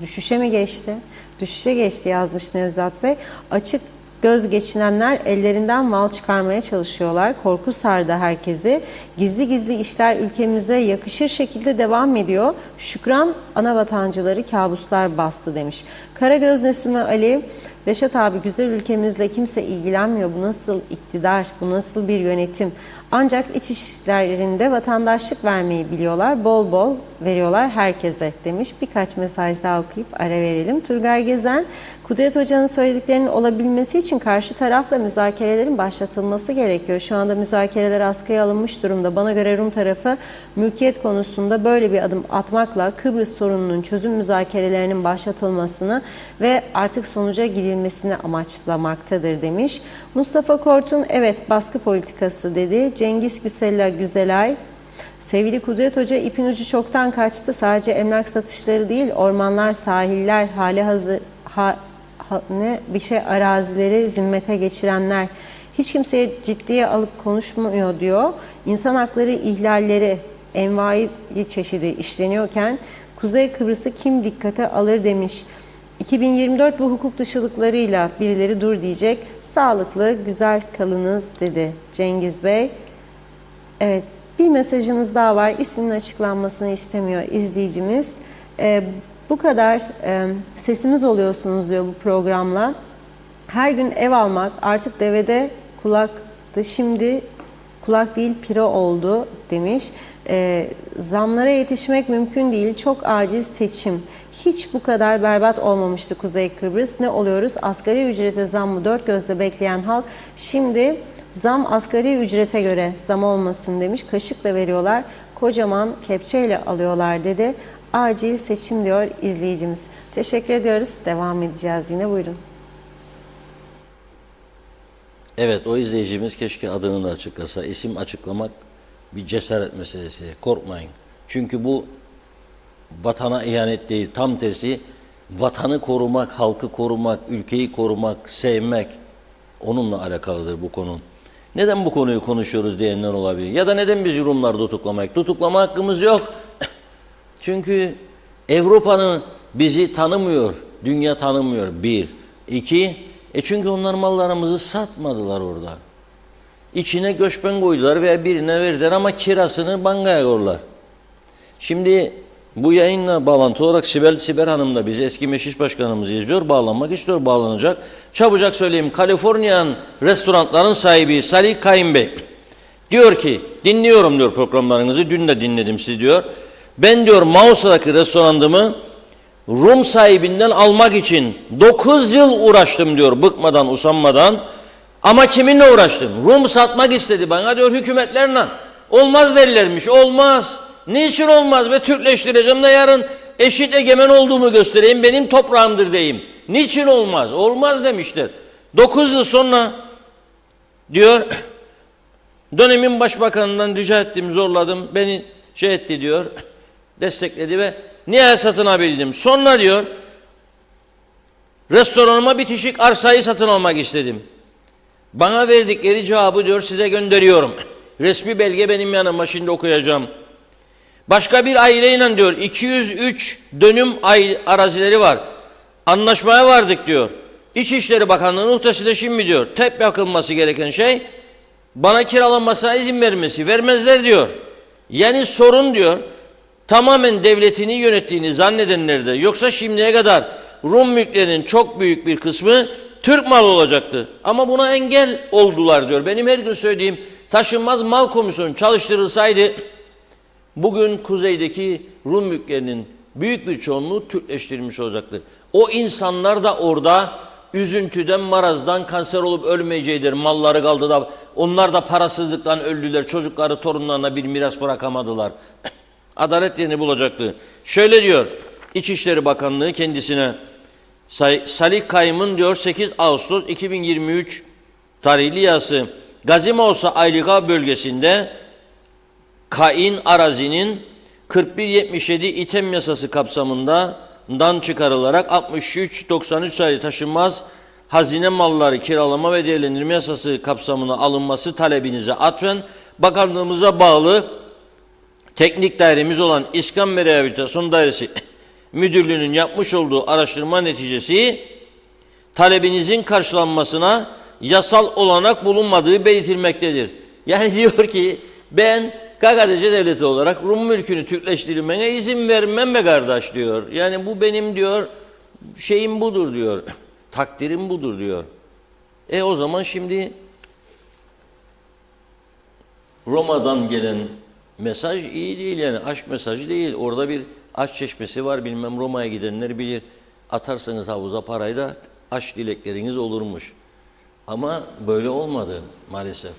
düşüşe mi geçti? Düşüşe geçti yazmış Nevzat Bey. Açık göz geçinenler ellerinden mal çıkarmaya çalışıyorlar. Korku sardı herkesi. Gizli gizli işler ülkemize yakışır şekilde devam ediyor. Şükran ana vatancıları kabuslar bastı demiş. Karagöz Nesime Ali, Reşat abi, güzel ülkemizle kimse ilgilenmiyor. Bu nasıl iktidar, bu nasıl bir yönetim? Ancak iç işlerinde vatandaşlık vermeyi biliyorlar. Bol bol veriyorlar herkese demiş. Birkaç mesaj daha okuyup ara verelim. Turgay Gezen, Kudret Hoca'nın söylediklerinin olabilmesi için karşı tarafla müzakerelerin başlatılması gerekiyor. Şu anda müzakereler askıya alınmış durumda. Bana göre Rum tarafı mülkiyet konusunda böyle bir adım atmakla Kıbrıs sorununun çözüm müzakerelerinin başlatılmasını ve artık sonuca gidilmesini amaçlamaktadır demiş. Mustafa Kortun, evet baskı politikası dedi. Cengiz Güzelay, sevgili Kudret Hoca, ipin ucu çoktan kaçtı. Sadece emlak satışları değil, ormanlar, sahiller, arazileri zimmete geçirenler, hiç kimseye ciddiye alıp konuşmuyor diyor. İnsan hakları ihlalleri envai çeşidi işleniyorken Kuzey Kıbrıs'ı kim dikkate alır demiş. 2024 bu hukuk dışılıklarıyla birileri dur diyecek. Sağlıklı, güzel kalınız dedi Cengiz Bey. Evet, bir mesajınız daha var. İsminin açıklanmasını istemiyor izleyicimiz. Bu kadar sesimiz oluyorsunuz diyor bu programla. Her gün ev almak artık devede kulaktı, şimdi kulak değil pire oldu demiş. Zamlara yetişmek mümkün değil, çok acil seçim. Hiç bu kadar berbat olmamıştı Kuzey Kıbrıs. Ne oluyoruz? Asgari ücrete zammı dört gözle bekleyen halk şimdi zam asgari ücrete göre zam olmasın demiş. Kaşıkla veriyorlar, kocaman kepçeyle alıyorlar dedi. Acil seçim diyor izleyicimiz. Teşekkür ediyoruz. Devam edeceğiz yine. Buyurun. Evet, o izleyicimiz keşke adını da açıklasa. İsim açıklamak bir cesaret meselesi. Korkmayın. Çünkü bu vatana ihanet değil. Tam tersi vatanı korumak, halkı korumak, ülkeyi korumak, sevmek onunla alakalıdır bu konu. Neden bu konuyu konuşuyoruz diyenler olabilir. Ya da neden biz Rumları tutuklamak? Tutuklama hakkımız yok. Çünkü Avrupa'nın bizi tanımıyor. Dünya tanımıyor. Bir. İki. Çünkü onlar mallarımızı satmadılar orada. İçine göçmen koydular veya birine verdiler ama kirasını bankaya koydular. Şimdi bu yayınla bağlantı olarak Sibel Siber Hanım da bizi eski meclis başkanımız izliyor. Bağlanmak istiyor, bağlanacak. Çabucak söyleyeyim. Kaliforniyan restoranların sahibi Salih Kayın Bey diyor ki, dinliyorum diyor programlarınızı, dün de dinledim siz diyor. Ben diyor Mausa'daki restoranımı Rum sahibinden almak için 9 yıl uğraştım diyor, bıkmadan usanmadan. Ama kiminle uğraştım? Rum satmak istedi bana diyor, hükümetlerle. Olmaz derlermiş, olmaz. Niçin olmaz ve Türkleştireceğim de yarın eşit egemen olduğumu göstereyim, benim toprağımdır diyeyim. Niçin olmaz? Olmaz demişler. 9 yıl sonra diyor, dönemin başbakanından rica ettim, zorladım, beni şey etti diyor, destekledi ve nihayet satın alabildim. Sonra diyor, restoranıma bitişik arsayı satın almak istedim. Bana verdikleri cevabı diyor size gönderiyorum. Resmi belge benim yanıma, şimdi okuyacağım. Başka bir aileyle diyor 203 dönüm arazileri var. Anlaşmaya vardık diyor. İçişleri Bakanlığı'nın uhdesinde şimdi diyor. Tek yapılması gereken şey bana kiralanmasına izin vermesi. Vermezler diyor. Yani sorun diyor tamamen devletini yönettiğini zannedenlerde, yoksa şimdiye kadar Rum mülklerinin çok büyük bir kısmı Türk malı olacaktı. Ama buna engel oldular diyor. Benim her gün söylediğim taşınmaz mal komisyonu çalıştırılsaydı bugün kuzeydeki Rum mülklerinin büyük bir çoğunluğu Türkleştirilmiş olacaktı. O insanlar da orada üzüntüden, marazdan kanser olup ölmeyecektir. Malları kaldı da onlar da parasızlıktan öldüler. Çocukları, torunlarına bir miras bırakamadılar. Adalet yerini bulacaktı. Şöyle diyor İçişleri Bakanlığı kendisine, Salih Kayım'ın diyor 8 Ağustos 2023 tarihli yazısı, Gazimausa Aylika bölgesinde kain arazinin 4177 İTEM yasası kapsamından çıkarılarak 6393 sayılı taşınmaz hazine malları kiralama ve değerlendirme yasası kapsamına alınması talebinize atfen bakanlığımıza bağlı teknik dairemiz olan İskan ve Rehabilitasyon Dairesi Müdürlüğü'nün yapmış olduğu araştırma neticesi talebinizin karşılanmasına yasal olanak bulunmadığı belirtilmektedir. Yani diyor ki ben KKTC devleti olarak Rum mülkünü Türkleştirilmene izin vermem be kardeş diyor. Yani bu benim diyor şeyim budur diyor. Takdirim budur diyor. O zaman şimdi Roma'dan gelen mesaj iyi değil, yani aşk mesajı değil. Orada bir aşk çeşmesi var, bilmem Roma'ya gidenler bilir. Atarsanız havuza parayı da aşk dilekleriniz olurmuş. Ama böyle olmadı maalesef.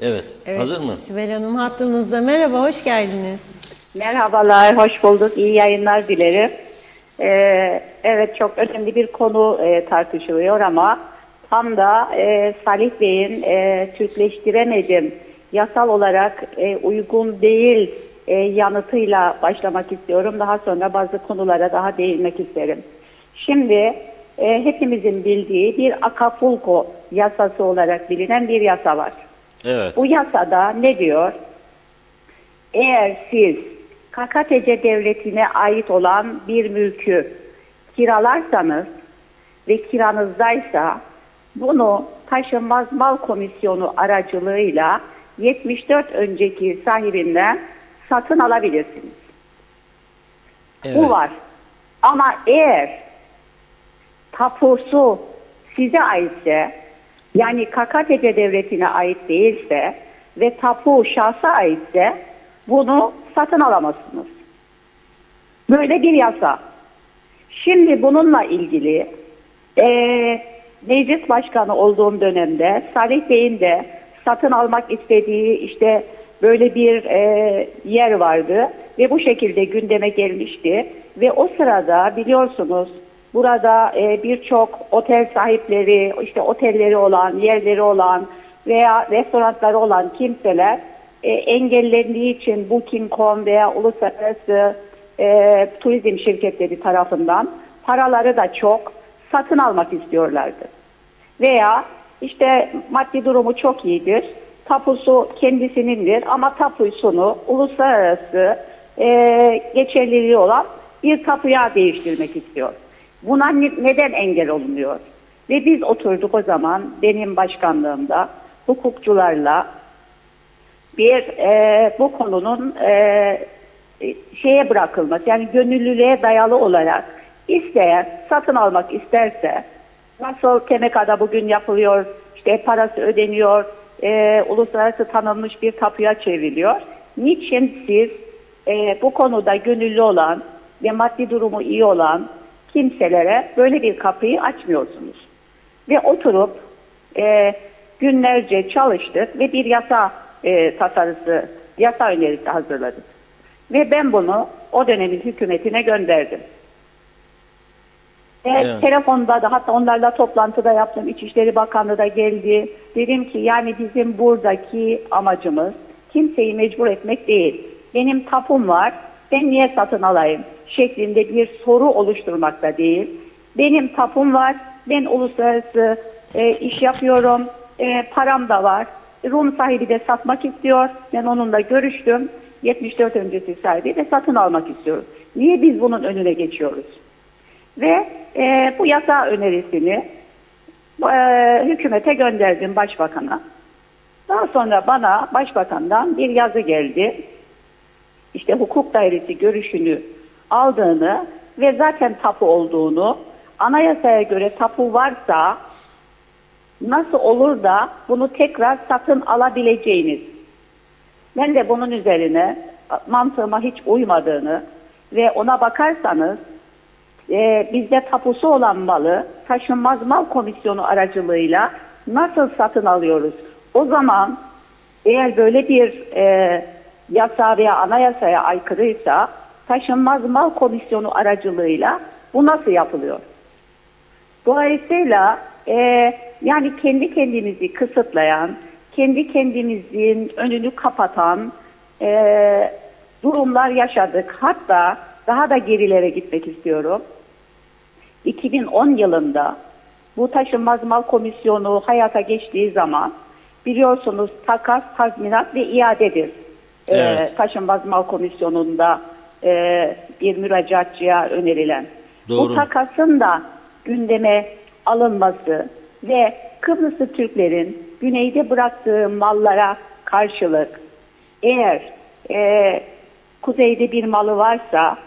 Evet, hazır mı? Sibel Hanım hattımızda. Merhaba, hoş geldiniz. Merhabalar, hoş bulduk. İyi yayınlar dilerim. Evet, çok önemli bir konu tartışılıyor ama tam da Salih Bey'in Türkleştiremedim, yasal olarak uygun değil yanıtıyla başlamak istiyorum. Daha sonra bazı konulara daha değinmek isterim. Şimdi hepimizin bildiği bir Acapulco yasası olarak bilinen bir yasa var. Evet. Bu yasada ne diyor? Eğer siz KKTC devletine ait olan bir mülkü kiralarsanız ve kiranızdaysa bunu taşınmaz mal komisyonu aracılığıyla 74 önceki sahibinden satın alabilirsiniz. Evet. Bu var. Ama eğer tapusu size aitse, yani KKTC devletine ait değilse ve tapu şahsa aitse bunu satın alamazsınız. Böyle bir yasa. Şimdi bununla ilgili meclis başkanı olduğum dönemde Salih Bey'in de satın almak istediği işte böyle bir yer vardı ve bu şekilde gündeme gelmişti. Ve o sırada biliyorsunuz burada birçok otel sahipleri, işte otelleri olan, yerleri olan veya restoranları olan kimseler engellendiği için Booking.com veya uluslararası turizm şirketleri tarafından paraları da çok satın almak istiyorlardı. Veya işte maddi durumu çok iyidir, tapusu kendisinindir ama tapusunu uluslararası geçerliliği olan bir tapuya değiştirmek istiyor. Buna neden engel olunuyor? Ve biz oturduk o zaman benim başkanlığımda hukukçularla bir bu konunun şeye bırakılması, yani gönüllülüğe dayalı olarak isteyen satın almak isterse, nasıl TMK'da bugün yapılıyor, işte parası ödeniyor, uluslararası tanınmış bir tapuya çevriliyor. Niçin siz bu konuda gönüllü olan ve maddi durumu iyi olan kimselere böyle bir kapıyı açmıyorsunuz? Ve oturup günlerce çalıştık ve bir yasa tasarısı, yasa önerisi hazırladık. Ve ben bunu o dönemin hükümetine gönderdim. Evet. Telefonda da, hatta onlarla toplantıda yaptım. İçişleri Bakanlığı da geldi. Dedim ki yani bizim buradaki amacımız kimseyi mecbur etmek değil. Benim tapum var, ben niye satın alayım şeklinde bir soru oluşturmak da değil. Benim tapum var, ben uluslararası iş yapıyorum, param da var. Rum sahibi de satmak istiyor. Ben onunla görüştüm. 74 öncesi sahibi ve satın almak istiyoruz. Niye biz bunun önüne geçiyoruz? Ve bu yasa önerisini hükümete gönderdim, başbakana. Daha sonra bana başbakandan bir yazı geldi. İşte hukuk dairesi görüşünü aldığını ve zaten tapu olduğunu, anayasaya göre tapu varsa nasıl olur da bunu tekrar satın alabileceğiniz. Ben de bunun üzerine mantığıma hiç uymadığını ve ona bakarsanız bizde tapusu olan malı taşınmaz mal komisyonu aracılığıyla nasıl satın alıyoruz? O zaman eğer böyle bir yasa veya anayasaya aykırıysa taşınmaz mal komisyonu aracılığıyla bu nasıl yapılıyor? Dolayısıyla yani kendi kendimizi kısıtlayan, kendi kendimizin önünü kapatan durumlar yaşadık. Hatta daha da gerilere gitmek istiyorum. 2010 yılında bu taşınmaz mal komisyonu hayata geçtiği zaman biliyorsunuz takas, tazminat ve iadedir. Evet. Taşınmaz mal komisyonunda bir müracaatçıya önerilen. Doğru. Bu takasın da gündeme alınması ve Kıbrıslı Türklerin güneyde bıraktığı mallara karşılık eğer kuzeyde bir malı varsa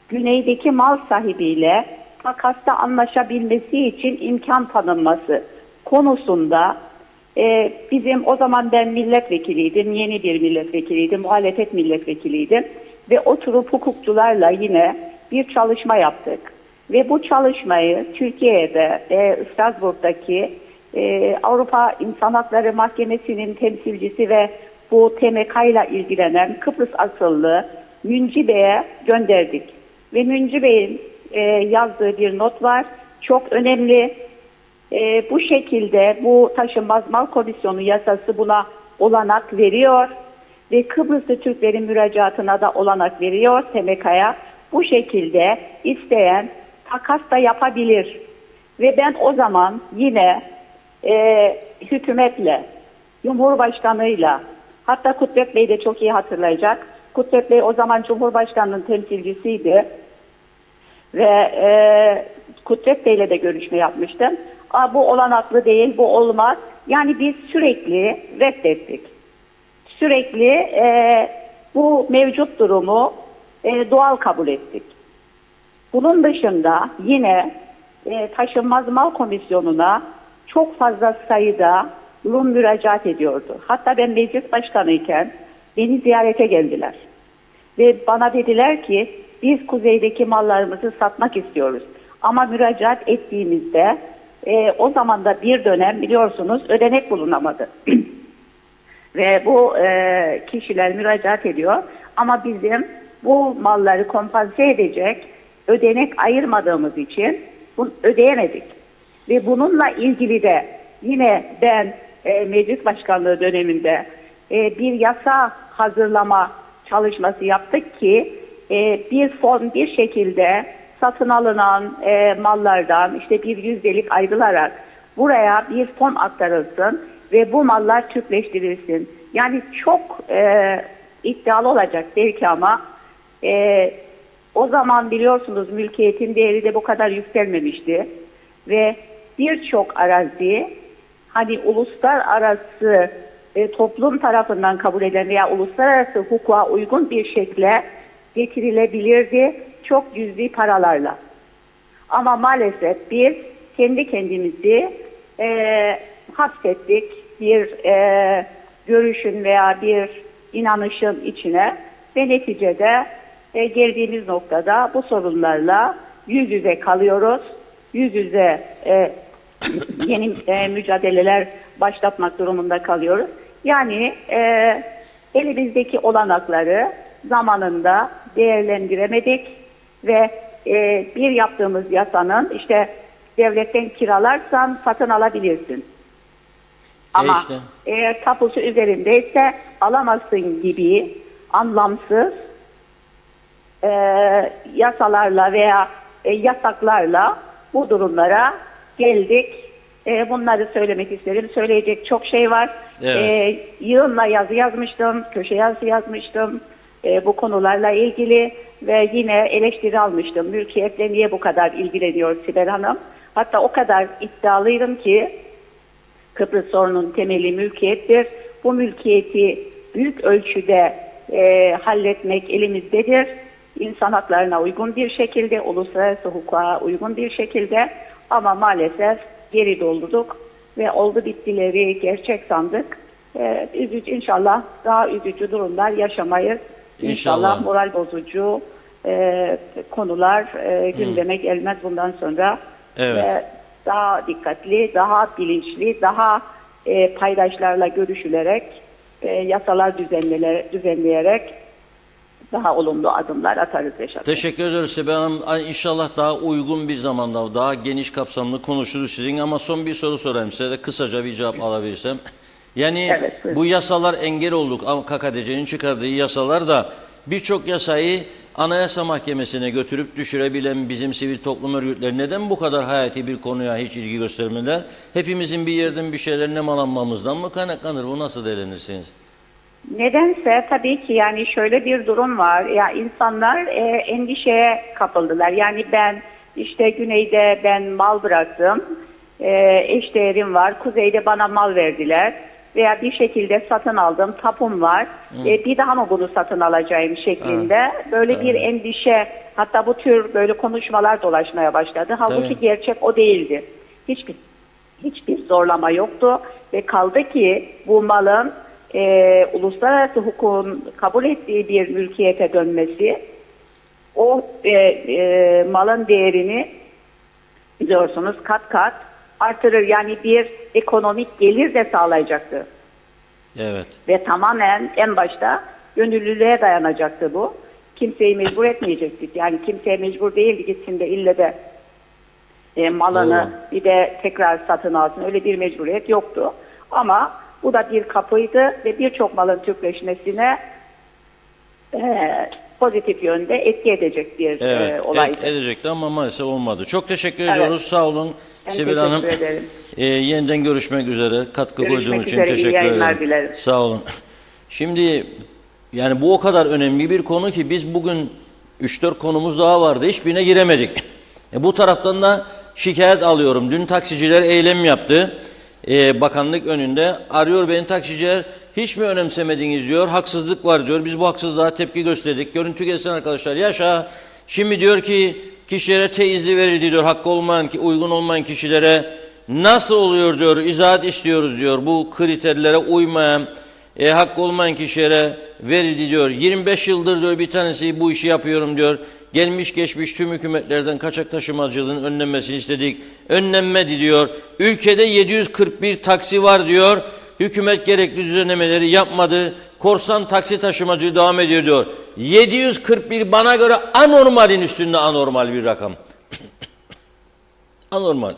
güneydeki mal sahibiyle takasta anlaşabilmesi için imkan tanınması konusunda bizim o zaman ben milletvekiliydim, yeni bir milletvekiliydim, muhalefet milletvekiliydim ve oturup hukukçularla yine bir çalışma yaptık. Ve bu çalışmayı Türkiye'de, Strasbourg'daki Avrupa İnsan Hakları Mahkemesi'nin temsilcisi ve bu TMK ile ilgilenen Kıbrıs asıllı Münci Bey'e gönderdik. Ve Münci Bey'in yazdığı bir not var. Çok önemli. Bu şekilde bu taşınmaz mal komisyonu yasası buna olanak veriyor. Ve Kıbrıslı Türklerin müracaatına da olanak veriyor TMK'ya. Bu şekilde isteyen takas da yapabilir. Ve ben o zaman yine hükümetle, Cumhurbaşkanıyla, hatta Kudret Bey de çok iyi hatırlayacak. Kudret Bey o zaman Cumhurbaşkanı'nın temsilcisiydi. Ve Kudret Bey'le de görüşme yapmıştım. Bu olanaklı değil, bu olmaz. Yani biz sürekli reddettik. Sürekli bu mevcut durumu doğal kabul ettik. Bunun dışında yine Taşınmaz Mal Komisyonu'na çok fazla sayıda Rum müracaat ediyordu. Hatta ben meclis başkanıyken beni ziyarete geldiler. Ve bana dediler ki biz kuzeydeki mallarımızı satmak istiyoruz. Ama müracaat ettiğimizde o zaman da bir dönem biliyorsunuz ödenek bulunamadı. Ve bu kişiler müracaat ediyor. Ama bizim bu malları kompanse edecek ödenek ayırmadığımız için bunu ödeyemedik. Ve bununla ilgili de yine ben meclis başkanlığı döneminde bir yasa hazırlama çalışması yaptık ki bir fon bir şekilde satın alınan mallardan işte bir yüzdelik ayrılarak buraya bir fon aktarılsın ve bu mallar Türkleştirilsin. Yani çok iddialı olacak belki ama o zaman biliyorsunuz mülkiyetin değeri de bu kadar yükselmemişti ve birçok arazi hani uluslararası toplum tarafından kabul edilen veya uluslararası hukuka uygun bir şekilde getirilebilirdi çok cüzi paralarla. Ama maalesef biz kendi kendimizi hapsettik bir görüşün veya bir inanışın içine ve neticede geldiğimiz noktada bu sorunlarla yüz yüze kalıyoruz. Yüz yüze yeni mücadeleler başlatmak durumunda kalıyoruz. Yani elimizdeki olanakları zamanında değerlendiremedik ve bir yaptığımız yasanın işte devletten kiralarsan satın alabilirsin. Ama işte. eğer tapusu üzerindeyse alamazsın gibi anlamsız yasalarla veya yasaklarla bu durumlara geldik. Bunları söylemek isterim. Söyleyecek çok şey var. Evet. Yığınla yazı yazmıştım, köşe yazı yazmıştım bu konularla ilgili ve yine eleştiri almıştım. Mülkiyetle niye bu kadar ilgileniyor Sibel Hanım? Hatta o kadar iddialıydım ki Kıbrıs sorunun temeli mülkiyettir. Bu mülkiyeti büyük ölçüde halletmek elimizdedir. İnsan haklarına uygun bir şekilde, uluslararası hukuka uygun bir şekilde ama maalesef geri doldurduk ve oldu bittileri gerçek sandık. Üzücü, inşallah daha üzücü durumlar yaşamayız. İnşallah moral bozucu konular gündeme gelmez bundan sonra. Evet. Daha dikkatli, daha bilinçli, daha paydaşlarla görüşülerek, yasalar düzenleyerek daha olumlu adımlar atarız Reşat. Teşekkür ederiz Sibel Hanım. İnşallah daha uygun bir zamanda, daha geniş kapsamlı konuşuruz sizin. Ama son bir soru sorayım size de kısaca bir cevap alabilirsem. Yani Evet, bu yasalar engel olduk. Ama KKTC'nin çıkardığı yasalar da birçok yasayı Anayasa Mahkemesi'ne götürüp düşürebilen bizim sivil toplum örgütleri neden bu kadar hayati bir konuya hiç ilgi göstermediler? Hepimizin bir yerden bir şeylerine malanmamızdan mı kaynaklanır? Bu nasıl değerlendirirsiniz? Nedense tabii ki yani şöyle bir durum var. Ya insanlar endişeye kapıldılar. Yani ben işte güneyde ben mal bıraktım. Eşdeğerim var. Kuzeyde bana mal verdiler. Veya bir şekilde satın aldım. Tapum var. Bir daha mı bunu satın alacağım şeklinde. Böyle bir endişe, hatta bu tür böyle konuşmalar dolaşmaya başladı. Halbuki Tabii. gerçek o değildi. Hiçbir zorlama yoktu. Ve kaldı ki bu malın uluslararası hukukun kabul ettiği bir mülkiyete dönmesi o malın değerini biliyorsunuz kat kat artırır. Yani bir ekonomik gelir de sağlayacaktı. Evet. Ve tamamen en başta gönüllülüğe dayanacaktı bu. Kimseyi mecbur etmeyecektik. Yani kimseye mecbur değildi gitsin de ille de malını bir de tekrar satın alsın. Öyle bir mecburiyet yoktu. Ama bu da bir kapıydı ve birçok malın Türkleşmesine pozitif yönde etki edecek bir olaydı. Edecekti ama maalesef olmadı. Çok teşekkür ediyoruz. Sağ olun Ben Sibel Hanım. teşekkür ederim. Yeniden görüşmek üzere. Katkı Görüşmek koyduğun için üzere, iyi teşekkür yayınlar ederim. dilerim. Sağ olun. Şimdi yani bu o kadar önemli bir konu ki biz bugün 3-4 konumuz daha vardı. Hiçbirine giremedik. Bu taraftan da şikayet alıyorum. Dün taksiciler eylem yaptı. Bakanlık önünde. Arıyor beni taksiciler. Hiç mi önemsemediniz diyor. Haksızlık var diyor. Biz bu haksızlığa tepki gösterdik. Görüntü gelsin arkadaşlar. Yaşa. Şimdi diyor ki kişilere teyizli verildi diyor. Hakkı olmayan, uygun olmayan kişilere nasıl oluyor diyor. İzahat istiyoruz diyor. Bu kriterlere uymayan, hakkı olmayan kişilere verildi diyor. 25 yıldır diyor bir tanesi bu işi yapıyorum diyor. Gelmiş geçmiş tüm hükümetlerden kaçak taşımacılığın önlenmesini istedik. Önlenmedi diyor. Ülkede 741 taksi var diyor. Hükümet gerekli düzenlemeleri yapmadı. Korsan taksi taşımacılığı devam ediyor diyor. 741 bana göre anormalin üstünde anormal bir rakam. Anormal.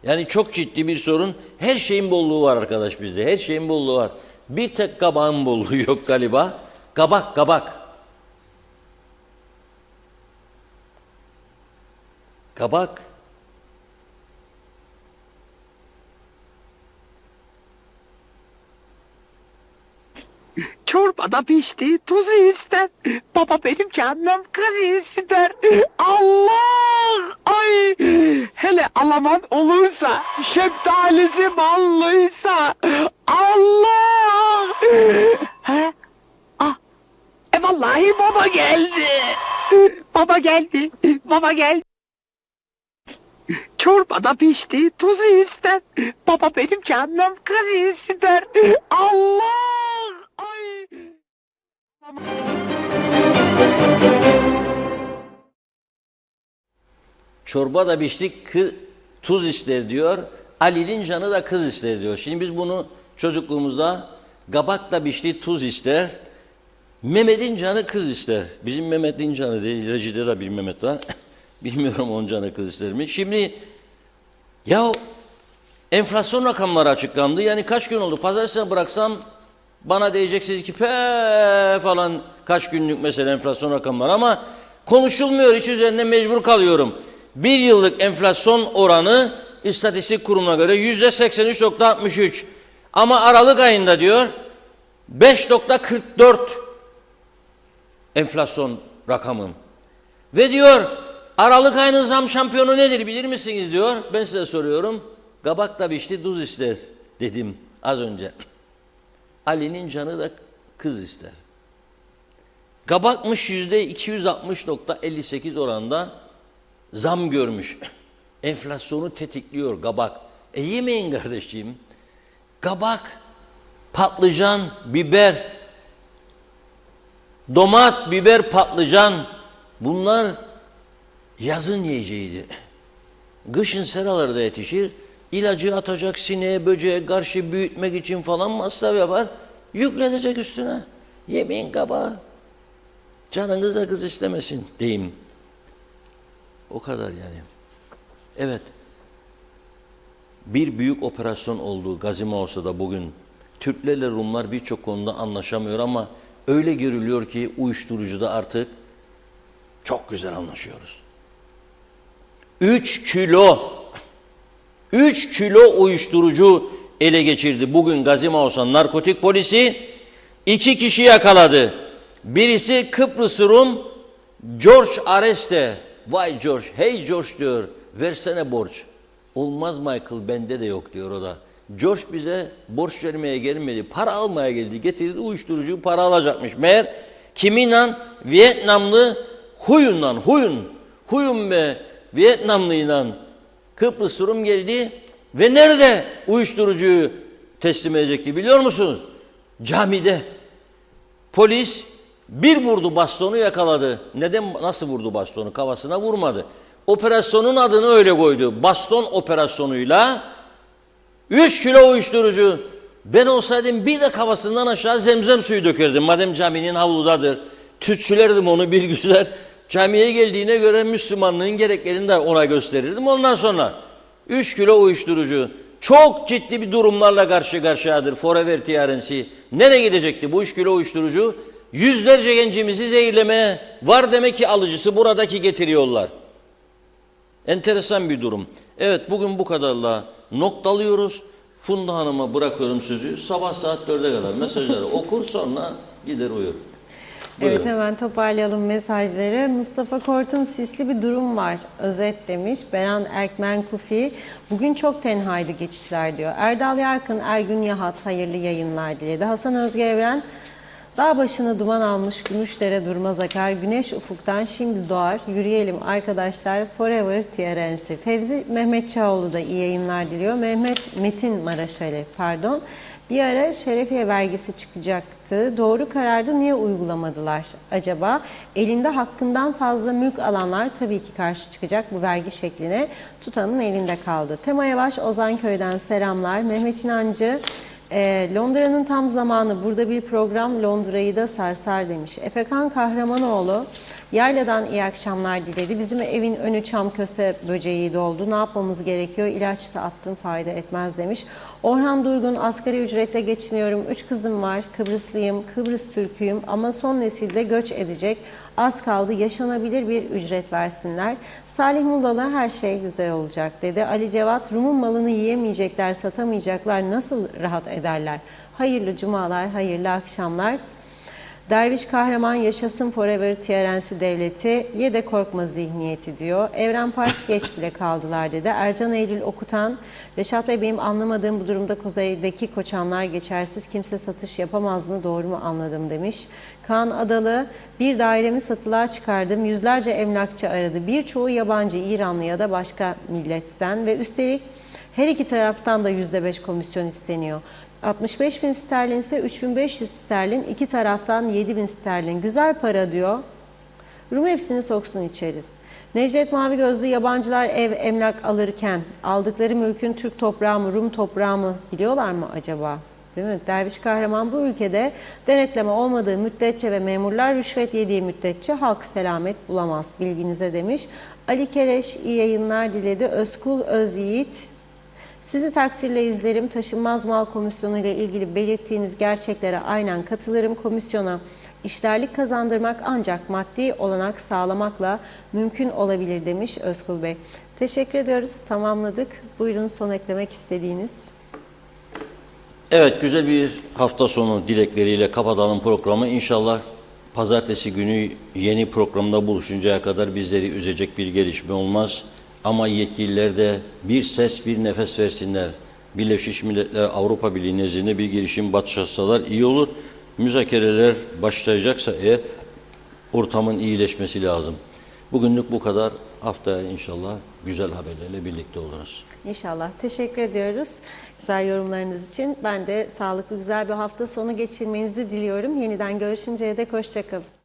Yani çok ciddi bir sorun. Her şeyin bolluğu var arkadaş bizde. Her şeyin bolluğu var. Bir tek kabağın bolluğu yok galiba. Kabak, kabak. Kabak. Çorbada pişti, tuzu ister. Baba benim canım kız ister. Allah! Ay! Hele alaman olursa, şeftalisi ballıysa. Allah! He? Ah! Vallahi baba geldi. Baba geldi. Baba geldi. Çorbada pişti, tuzu ister. Baba benim canım kız ister. Allah! Ay! Çorba da pişti, tuz ister diyor. Ali'nin canı da kız ister diyor. Şimdi biz bunu çocukluğumuzda kabak da pişti, tuz ister. Mehmet'in canı kız ister. Bizim Mehmet'in canı değil, Reci'de de bir Mehmet var. Bilmiyorum onun canı kız ister mi? Şimdi ya enflasyon rakamları açıklandı. Yani kaç gün oldu? Pazartesi bıraksam bana diyeceksiniz ki falan kaç günlük mesela enflasyon rakamları ama konuşulmuyor. Hiç üzerine mecbur kalıyorum. Bir yıllık enflasyon oranı İstatistik Kurumu'na göre %83.63. Ama Aralık ayında diyor 5.44 enflasyon rakamı. Ve diyor Aralık ayının zam şampiyonu nedir bilir misiniz diyor. Ben size soruyorum. Kabak da pişti tuz ister dedim az önce. Ali'nin canı da kız ister. Kabakmış %260.58 oranda zam görmüş. Enflasyonu tetikliyor kabak. Yemeyin kardeşciğim. Kabak, patlıcan, biber, domat, biber, patlıcan bunlar yazın yiyeceğiydi. Kışın seralarda yetişir. İlacı atacak sineğe, böceğe karşı büyütmek için falan masraf yapar. Yükletecek üstüne. Yemeyin kabağı. Canınız da kız istemesin diyeyim. O kadar yani. Evet. Bir büyük operasyon oldu Gazi Mauso'da bugün. Türklerle Rumlar birçok konuda anlaşamıyor ama öyle görülüyor ki uyuşturucuda artık çok güzel anlaşıyoruz. 3 kilo uyuşturucu ele geçirdi. Bugün Gazi Mauso narkotik polisi 2 kişi yakaladı. Birisi Kıbrıs Rum George Areste. Vay George, hey George diyor, versene borç. Olmaz Michael, bende de yok diyor o da. George bize borç vermeye gelmedi, para almaya geldi. Getirdi uyuşturucuyu, para alacakmış. Meğer kiminle? Vietnamlı Huyun be Vietnamlıyla Kıbrıs Rum geldi ve nerede uyuşturucuyu teslim edecekti biliyor musunuz? Camide. Polis bir vurdu bastonu yakaladı. Neden, nasıl vurdu bastonu? Kafasına vurmadı. Operasyonun adını öyle koydu. Baston operasyonuyla 3 kilo uyuşturucu. Ben olsaydım bir de kafasından aşağı zemzem suyu dökerdim. Madem caminin havludadır. Tütsülerdim onu bir güzel. Camiye geldiğine göre Müslümanlığın gereklerini de ona gösterirdim. Ondan sonra 3 kilo uyuşturucu. Çok ciddi bir durumlarla karşı karşıyadır. Forever TRNC. Nereye gidecekti bu 3 kilo uyuşturucu? Yüzlerce gencimizi zehirlemeye var demek ki alıcısı buradaki getiriyorlar. Enteresan bir durum. Evet bugün bu kadarla noktalıyoruz. Funda Hanım'a bırakıyorum sözü. Sabah saat 4'e kadar mesajları okur sonra gider uyur. Buyurun. Evet hemen toparlayalım mesajları. Mustafa Kortum sisli bir durum var. Özet demiş. Beran Erkmen Kufi. Bugün çok tenhaydı geçişler diyor. Erdal Yarkın, Ergün Yahat hayırlı yayınlar diledi. Hasan Özge Evren. Dağ başına duman almış gümüşdere durmaz akar, güneş ufuktan şimdi doğar, yürüyelim arkadaşlar Forever TRNC. Fevzi Mehmetçioğlu da iyi yayınlar diliyor. Metin Maraşali pardon. Bir ara şerefiye vergisi çıkacaktı. Doğru karardı, niye uygulamadılar acaba? Elinde hakkından fazla mülk alanlar tabii ki karşı çıkacak bu vergi şekline. Tutanın elinde kaldı. Tema Yavaş Ozanköy'den selamlar. Mehmet İnancı Londra'nın tam zamanı, burada bir program Londra'yı da sarsar demiş. Efekan Kahramanoğlu Yayla'dan iyi akşamlar diledi. Bizim evin önü çam köse böceği doldu. Ne yapmamız gerekiyor? İlaç da attım, fayda etmez demiş. Orhan Durgun asgari ücretle geçiniyorum. 3 kızım var. Kıbrıslıyım, Kıbrıs Türküyüm ama son nesilde göç edecek. Az kaldı, yaşanabilir bir ücret versinler. Salih Mullalı her şey güzel olacak dedi. Ali Cevat Rum'un malını yiyemeyecekler, satamayacaklar. Nasıl rahat ederler? Hayırlı cumalar, hayırlı akşamlar. Derviş Kahraman yaşasın Forever TRNC devleti, ye de korkma zihniyeti diyor. Evren Pars geç bile kaldılar dedi. Ercan Eylül Okutan, Reşat Bey benim anlamadığım bu durumda kuzeydeki koçanlar geçersiz, kimse satış yapamaz mı, doğru mu anladım demiş. Kaan Adalı, bir dairemi satılığa çıkardım, yüzlerce emlakçı aradı. Birçoğu yabancı, İranlı ya da başka milletten ve üstelik her iki taraftan da %5 komisyon isteniyor. 65.000 sterlin ise 3.500 sterlin, iki taraftan 7.000 sterlin. Güzel para diyor. Rum hepsini soksun içeri. Necdet Mavi Gözlü, yabancılar ev, emlak alırken aldıkları mülkün Türk toprağı mı, Rum toprağı mı biliyorlar mı acaba? Değil mi? Derviş Kahraman, bu ülkede denetleme olmadığı müddetçe ve memurlar rüşvet yediği müddetçe halk selamet bulamaz. Bilginize demiş. Ali Kereş iyi yayınlar diledi. Özkul Özyiğit, sizi takdirle izlerim. Taşınmaz mal komisyonu ile ilgili belirttiğiniz gerçeklere aynen katılırım. Komisyona işlerlik kazandırmak ancak maddi olanak sağlamakla mümkün olabilir demiş Özkul Bey. Teşekkür ediyoruz. Tamamladık. Buyurun son eklemek istediğiniz. Evet, güzel bir hafta sonu dilekleriyle kapatalım programı. İnşallah pazartesi günü yeni programda buluşuncaya kadar bizleri üzecek bir gelişme olmaz. Ama yetkililer de bir ses, bir nefes versinler. Birleşmiş Milletler Avrupa Birliği nezdinde bir girişim başlatsalar iyi olur. Müzakereler başlayacaksa eğer ortamın iyileşmesi lazım. Bugünlük bu kadar. Haftaya inşallah güzel haberlerle birlikte oluruz. İnşallah. Teşekkür ediyoruz güzel yorumlarınız için. Ben de sağlıklı güzel bir hafta sonu geçirmenizi diliyorum. Yeniden görüşünceye dek hoşça kalın.